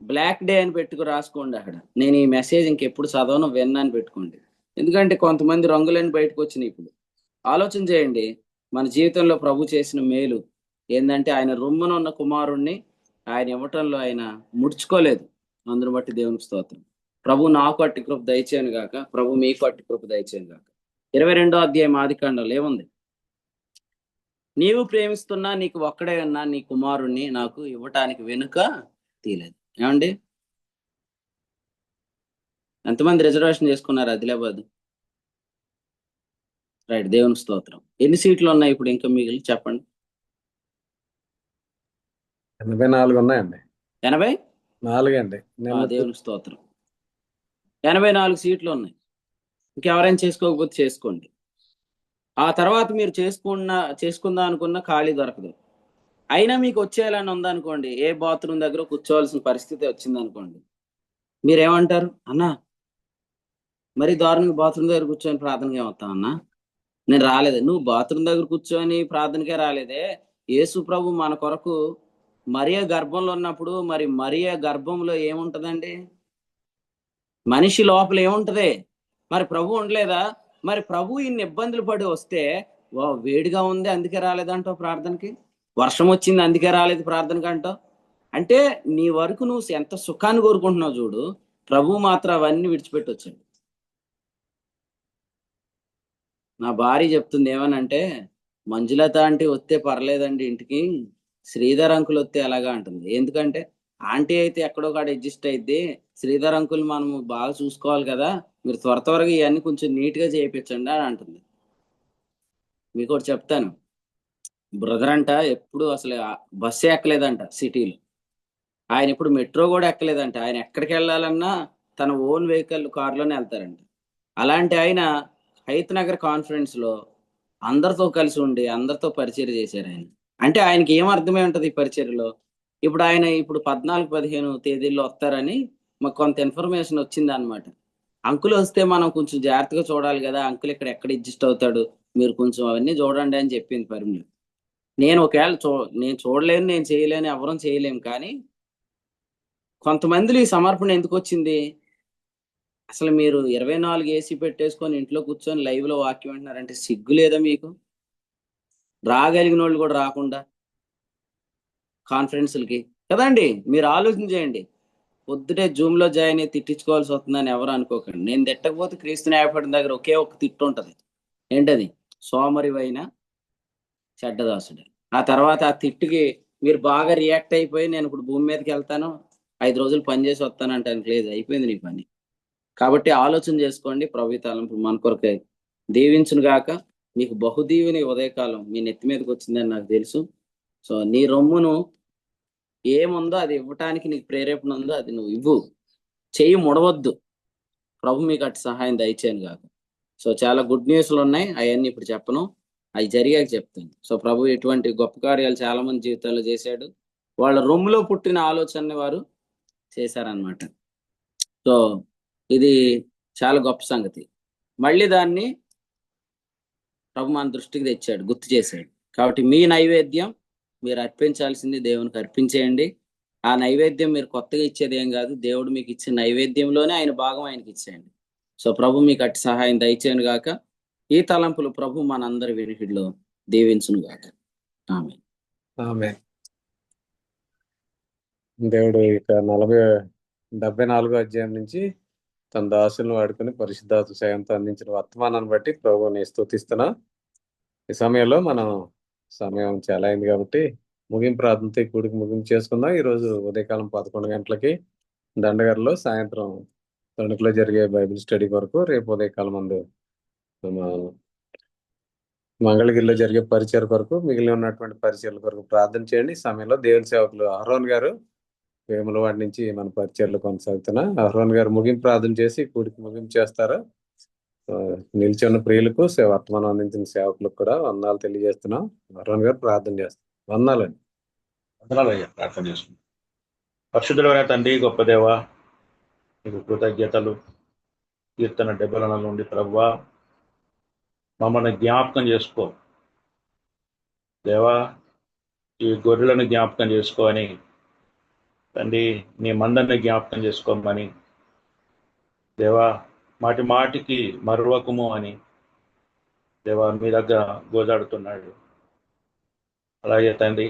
S2: బ్లాక్ డే అని పెట్టుకు రాసుకోండి. అక్కడ నేను ఈ మెసేజ్ ఇంకెప్పుడు చదవను, విన్నాను పెట్టుకోండి. ఎందుకంటే కొంతమంది రంగులని బయటకు వచ్చినాయి. ఇప్పుడు ఆలోచన చేయండి, మన జీవితంలో ప్రభు చేసిన మేలు ఏంటంటే ఆయన రొమ్మున ఉన్న కుమారుణ్ణి ఆయన ఇవ్వటంలో ఆయన ముడుచుకోలేదు. అందును బట్టి దేవునికి స్తోత్రం. ప్రభు నాకు అట్టి కృప దయచేయను గాక, ప్రభు మీకు అట్టి కృప దయచేయను గాక. 22వ అధ్యాయం ఆదికాండంలో ఏముంది? నీవు ప్రేమిస్తున్నా నీకు ఒక్కడే ఉన్నా నీ కుమారుణ్ణి నాకు ఇవ్వటానికి వెనుక తీయలేదు. ఏమండి, ఎంతమంది రిజర్వేషన్ చేసుకున్నారు ఆదిలాబాద్? రైట్, దేవునికి స్తోత్రం. ఎన్ని సీట్లు ఉన్నాయి ఇప్పుడు ఇంకా మిగిలి చెప్పండి?
S7: 84 ఉన్నాయండి.
S2: 84
S7: అండి.
S2: దేవునికి స్తోత్రం. 84 సీట్లు ఉన్నాయి. ఇంకెవరైనా చేసుకోకపోతే చేసుకోండి. ఆ తర్వాత మీరు చేసుకుందాం అనుకున్న ఖాళీ దొరకదు. అయినా మీకు వచ్చేయాలని ఉందనుకోండి, ఏ బాత్రూమ్ దగ్గర కూర్చోవలసిన పరిస్థితి వచ్చింది అనుకోండి, మీరేమంటారు? అన్నా మరి దారుణంగా బాత్రూమ్ దగ్గర కూర్చొని ప్రార్థనగా వస్తావు అన్నా? నేను రాలేదు. నువ్వు బాత్రూమ్ దగ్గర కూర్చొని ప్రార్థనకే రాలేదే. యేసు ప్రభు మన కొరకు మరియ గర్భంలో ఉన్నప్పుడు, మరి మరియ గర్భంలో ఏముంటదండి? మనిషి లోపల ఏముంటది? మరి ప్రభు ఉండలేదా? మరి ప్రభు ఇన్ని ఇబ్బందులు పడి వస్తే, వేడిగా ఉంది అందుకే రాలేదంటావు ప్రార్థనకి, వర్షం వచ్చింది అందుకే రాలేదు ప్రార్థనకి అంటావు. అంటే నీ వరకు నువ్వు ఎంత సుఖాన్ని కోరుకుంటున్నావు చూడు, ప్రభు మాత్రం అవన్నీ విడిచిపెట్టి వచ్చాడు. నా భార్య చెప్తుంది ఏమనంటే, మంజులత ఆంటీ వస్తే పర్లేదండి ఇంటికి, శ్రీధర్ అంకుల్ వస్తే ఎలాగా అంటుంది. ఎందుకంటే ఆంటీ అయితే ఎక్కడో కాడ అడ్జస్ట్ అయిద్ది, శ్రీధర్ అంకుల్ మనము బాగా చూసుకోవాలి కదా, మీరు త్వరగా ఇవన్నీ కొంచెం నీట్గా చేయించండి అని అంటుంది. మీకు ఒకటి చెప్తాను, బ్రదర్ అంట ఎప్పుడు అసలు బస్సే ఎక్కలేదంట సిటీలో. ఆయన ఇప్పుడు మెట్రో కూడా ఎక్కలేదంట. ఆయన ఎక్కడికి వెళ్ళాలన్నా తన ఓన్ వెహికల్, కారులోనే వెళ్తారంట. అలాంటి ఆయన హైత్ నగర్ కాన్ఫరెన్స్ లో అందరితో కలిసి ఉండి అందరితో పరిచయం చేశారు ఆయన. అంటే ఆయనకి ఏం అర్థమై ఉంటది ఈ పరిచర్యలో? ఇప్పుడు ఆయన 14-15 తేదీల్లో వస్తారని మాకు కొంత ఇన్ఫర్మేషన్ వచ్చింది అనమాట. అంకుల్ వస్తే మనం కొంచెం జాగ్రత్తగా చూడాలి కదా, అంకుల్ ఎక్కడ అడ్జస్ట్ అవుతాడు, మీరు కొంచెం అవన్నీ చూడండి అని చెప్పింది పరిమళ. నేను ఒకవేళ నేను చూడలేను, నేను చేయలేను, ఎవరం చేయలేము. కానీ కొంతమందిలో ఈ సమర్పణ ఎందుకు వచ్చింది? అసలు మీరు 24 ఏసీ పెట్టేసుకొని ఇంట్లో కూర్చొని లైవ్ లో వాక్యం అంటున్నారంటే సిగ్గు లేదా మీకు? రాగలిగిన వాళ్ళు కూడా రాకుండా కాన్ఫరెన్సులకి కదండి. మీరు ఆలోచన చేయండి. పొద్దుటే జూమ్ లో జాయిన్ అయ్యి తిట్టించుకోవాల్సి వస్తుందని ఎవరు అనుకోకండి. నేను తిట్టకపోతే క్రీస్తు న్యాయపడిన దగ్గర ఒకే ఒక తిట్టు ఉంటది. ఏంటది? సోమరివైన చెడ్డదాసుడు. ఆ తర్వాత ఆ తిట్టుకి మీరు బాగా రియాక్ట్ అయిపోయి నేను ఇప్పుడు భూమి మీదకి వెళ్తాను 5 రోజులు పని చేసి వస్తాను అంటానికి లేదు. అయిపోయింది నీ పని. కాబట్టి ఆలోచన చేసుకోండి. ప్రభు తలంపు మన కొరకే దీవించును గాక. మీకు బహుదీవిని ఉదయకాలం మీ నెత్తి మీదకి వచ్చిందని నాకు తెలుసు. సో నీ రొమ్మును ఏముందో అది ఇవ్వటానికి నీకు ప్రేరేపణ ఉందో అది నువ్వు ఇవ్వు. చెయ్యి ముడవద్దు. ప్రభు మీకు అటు సహాయం దయచేయను గాక. సో చాలా గుడ్ న్యూస్లు ఉన్నాయి. అవన్నీ ఇప్పుడు చెప్పను, అవి జరిగాక చెప్తాను. సో ప్రభు ఎటువంటి గొప్ప కార్యాలు చాలా మంది జీవితాల్లో చేశాడు. వాళ్ళ రొమ్ములో పుట్టిన ఆలోచనని వారు చేశారనమాట. సో ఇది చాలా గొప్ప సంగతి. మళ్ళీ దాన్ని ప్రభు మన దృష్టికి తెచ్చాడు, గుర్తు చేశాడు. కాబట్టి మీ నైవేద్యం మీరు అర్పించాల్సింది దేవునికి అర్పించేయండి. ఆ నైవేద్యం మీరు కొత్తగా ఇచ్చేది ఏం కాదు. దేవుడు మీకు ఇచ్చే నైవేద్యంలోనే ఆయన భాగం ఆయనకి ఇచ్చేయండి. సో ప్రభు మీకు అట్టి సహాయం దయచేయను గాక. ఈ తలంపులు ప్రభు మనందరి వినికిడిలో దీవించును గాక. ఆమేన్.
S7: ఆమేన్. దేవుడు ఇక 74వ అధ్యాయం నుంచి తన దాసులను వాడుకొని పరిశుద్ధాత్మ సాయంతో అందించిన వర్తమానాన్ని బట్టి ప్రభువుని స్తుతిస్తున్నా. ఈ సమయంలో మనం సమయం చాలా అయింది కాబట్టి ముగింపు ప్రార్థనతో ఈ కూడికి ముగింపు చేసుకుందాం. ఈరోజు ఉదయకాలం 11 గంటలకి దండగర్లో, సాయంత్రం తణుకులో జరిగే బైబిల్ స్టడీ కొరకు, రేపు ఉదయకాలం ముందు మంగళగిరిలో జరిగే పరిచయ కొరకు, మిగిలిన ఉన్నటువంటి పరిచయాల కొరకు ప్రార్థన చేయండి. ఈ సమయంలో దేవుని సేవకులు అహరోన్ గారు వేములవాడి నుంచి మన పరిచయాలు కొనసాగుతున్నా. అహరోన్ గారు ముగింపు ప్రార్థన చేసి కూడికి ముగింపు చేస్తారా? నిలిచి ఉన్న ప్రియులకు వర్తమానం అందించిన సేవకులకు కూడా వందనాలు తెలియజేస్తున్నాం. అహరోన్ గారు ప్రార్థన చేస్తాం. వందనాలండి.
S8: వందనాలు అయ్యా. ప్రార్థన చేసుకుంటాం. పరిశుద్ధుడైన తండ్రి, గొప్ప దేవ, నీకు కృతజ్ఞతలు. కీర్తన 74 నుండి ప్రభువా మమ్మల్ని జ్ఞాపకం చేసుకో దేవా, ఈ గొర్రెలను జ్ఞాపకం చేసుకోని తండ్రి, నీ మందరిని జ్ఞాపకం చేసుకోమని దేవా, మాటి మాటికి మరువకము అని దేవా మీ దగ్గర గోజాడుతున్నాడు. అలాగే తండ్రి,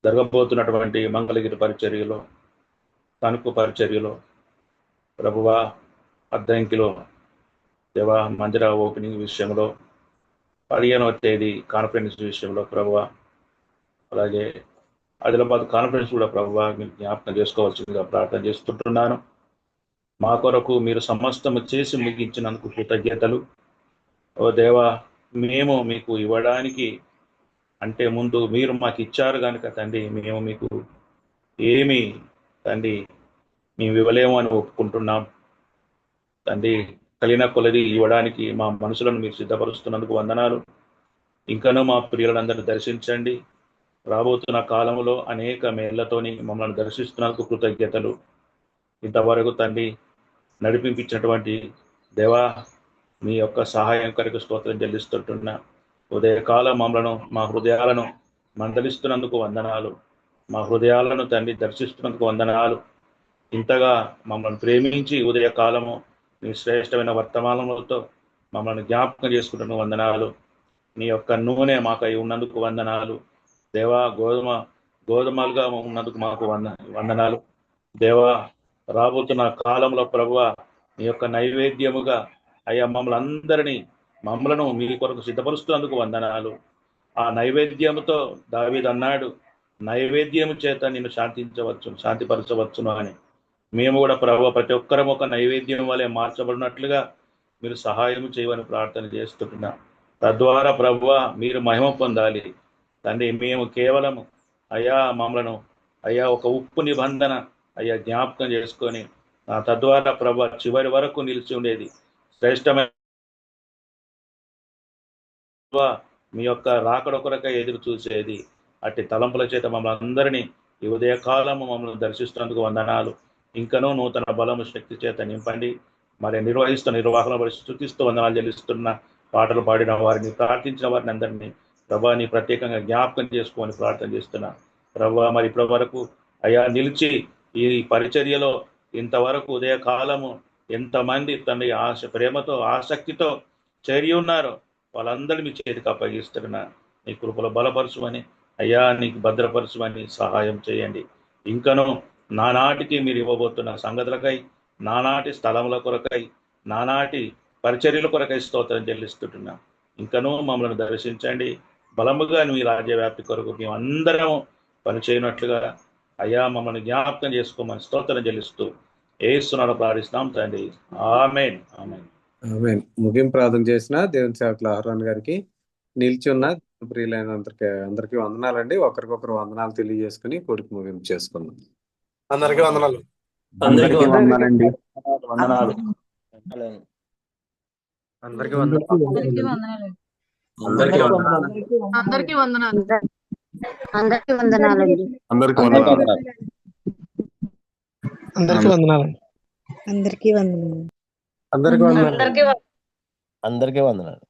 S8: జరగబోతున్నటువంటి మంగళగిరి పరిచర్యలో, తణుకు పరిచర్యలో ప్రభువా, అద్దంకిలో దేవా మందిర ఓపెనింగ్ విషయంలో, 15వ తేదీ కాన్ఫరెన్స్ విషయంలో ప్రభువా, అలాగే ఆదిలాబాద్ కాన్ఫరెన్స్ కూడా ప్రభువా మీరు జ్ఞాపకం చేసుకోవాల్సిందిగా ప్రార్థన చేస్తుంటున్నాను. మా కొరకు మీరు సమస్తము చేసి ముగించినందుకు కృతజ్ఞతలు. ఓ దేవా, మేము మీకు ఇవ్వడానికి అంటే ముందు మీరు మాకు ఇచ్చారు కనుక తండ్రి, మేము మీకు ఏమి తండ్రి మేము ఇవ్వలేము అని ఒప్పుకుంటున్నాం తండ్రి. కలిగిన కొలది ఇవ్వడానికి మా మనసులను మీరు సిద్ధపరుస్తున్నందుకు వందనాలు. ఇంకనూ మా ప్రియులందరినీ దర్శించండి. రాబోతున్న కాలంలో అనేక మేళ్లతోని మమ్మల్ని దర్శిస్తున్నందుకు కృతజ్ఞతలు. ఇంతవరకు తండ్రి నడిపించినటువంటి దేవా, మీ యొక్క సహాయం కొరకు స్తోత్రం చెల్లిస్తుంటున్నా. ఉదయకాలం మమ్మలను, మా హృదయాలను మందలిస్తున్నందుకు వందనాలు. మా హృదయాలను తండ్రి దర్శిస్తున్నందుకు వందనాలు. ఇంతగా మమ్మల్ని ప్రేమించి ఉదయకాలము మీ శ్రేష్టమైన వర్తమానములతో మమ్మల్ని జ్ఞాపకం చేసుకుంటున్న వందనాలు. నీ యొక్క నూనె మాకై ఉన్నందుకు వందనాలు దేవా. గోధుమలుగా ఉన్నందుకు మాకు వందనాలు దేవా. రాబోతున్న కాలంలో ప్రభువ నీ యొక్క నైవేద్యముగా అయ్యా మమ్మలను మీ కొరకు సిద్ధపరుస్తున్నందుకు వందనాలు. ఆ నైవేద్యముతో దావీదు అన్నాడు, నైవేద్యము చేత నిన్ను శాంతిపరచవచ్చును అని. మేము కూడా ప్రభువ ప్రతి ఒక్కరం ఒక నైవేద్యం వలె మార్చబడినట్లుగా మీరు సహాయం చేయమని ప్రార్థన చేస్తుంటున్నా. తద్వారా ప్రభువ మీరు మహిమ పొందాలి తండ్రి. మేము కేవలం అయ్యా మమ్మలను అయ్యా ఒక ఉప్పు నిబంధన అయ్యా జ్ఞాపకం చేసుకొని తద్వారా ప్రభువ చివరి వరకు నిలిచి ఉండేది శ్రేష్టమైన మీ యొక్క రాకడ కొరకై ఎదురు చూసేది. అట్టి తలంపుల చేత మమ్మల్ని అందరినీ ఈ ఉదయకాలము మమ్మల్ని దర్శిస్తున్నందుకు వందనాలు. ఇంకనూ నూతన బలము శక్తి చేత నింపండి. మరి నిర్వహణ స్తుతిస్తూ వందనాలు చెల్లిస్తున్న, పాటలు పాడిన వారిని, ప్రార్థించిన వారిని అందరినీ ప్రభా నీ ప్రత్యేకంగా జ్ఞాపకం చేసుకోమని ప్రార్థన చేస్తున్నా. ప్రభా మరి ఇప్పటి వరకు అయ్యా నిలిచి ఈ పరిచర్యలో ఇంతవరకు ఉదయకాలము ఎంతమంది తండ్రి ఆశ ప్రేమతో ఆసక్తితో చేరి ఉన్నారో వాళ్ళందరూ మీ చేతికి అప్పగిస్తున్నా నీ కృపలో బలపరచుమని అయ్యా నీకు భద్రపరచుమని సహాయం చేయండి. ఇంకనూ నానాటికి మీరు ఇవ్వబోతున్న సంగతులకై, నానాటి స్థలముల కొరకై, నానాటి పరిచర్యల కొరకై స్తోత్రం చెల్లిస్తుంటున్నా. ఇంకనూ మమ్మల్ని దర్శించండి. బలముగా మీ రాజ్యవ్యాప్తి కొరకు మేము అందరం పనిచేయనట్లుగా అయ్యా మమ్మల్ని జ్ఞాపకం చేసుకోమని స్తోత్రం చెల్లిస్తూ యేసునామములో ప్రార్థిస్తున్నాం తండ్రి. ఆమేన్. ఆమేన్.
S7: ఆమేన్. ముగింపు ప్రార్థన చేసిన దేవుని సేవకులు అహరోన్ గారికి, నిలిచి ఉన్న ప్రియులైన అందరికీ వందనాలండి. ఒకరికొకరు వందనాలు తెలియజేసుకుని కొడుకు ముగింపు చేసుకుందాం.
S9: అందరికీ వందనాలు.
S1: అందరికీ
S8: వందనాలండి. వందనాలు.
S9: అందరికీ వందనాలు.
S1: అందరికీ
S9: అందరికీ
S1: వందనాలు.
S10: అందరికీ వందనాలు.
S11: అందరికీ వందనాలండి.
S4: అందరికీ వందనాలు.
S9: అందరికీ వందనాలు.
S11: అందరికీ వందనాలు.
S9: అందరికీ వందనాలు.
S10: అందరికీ వందనాలు.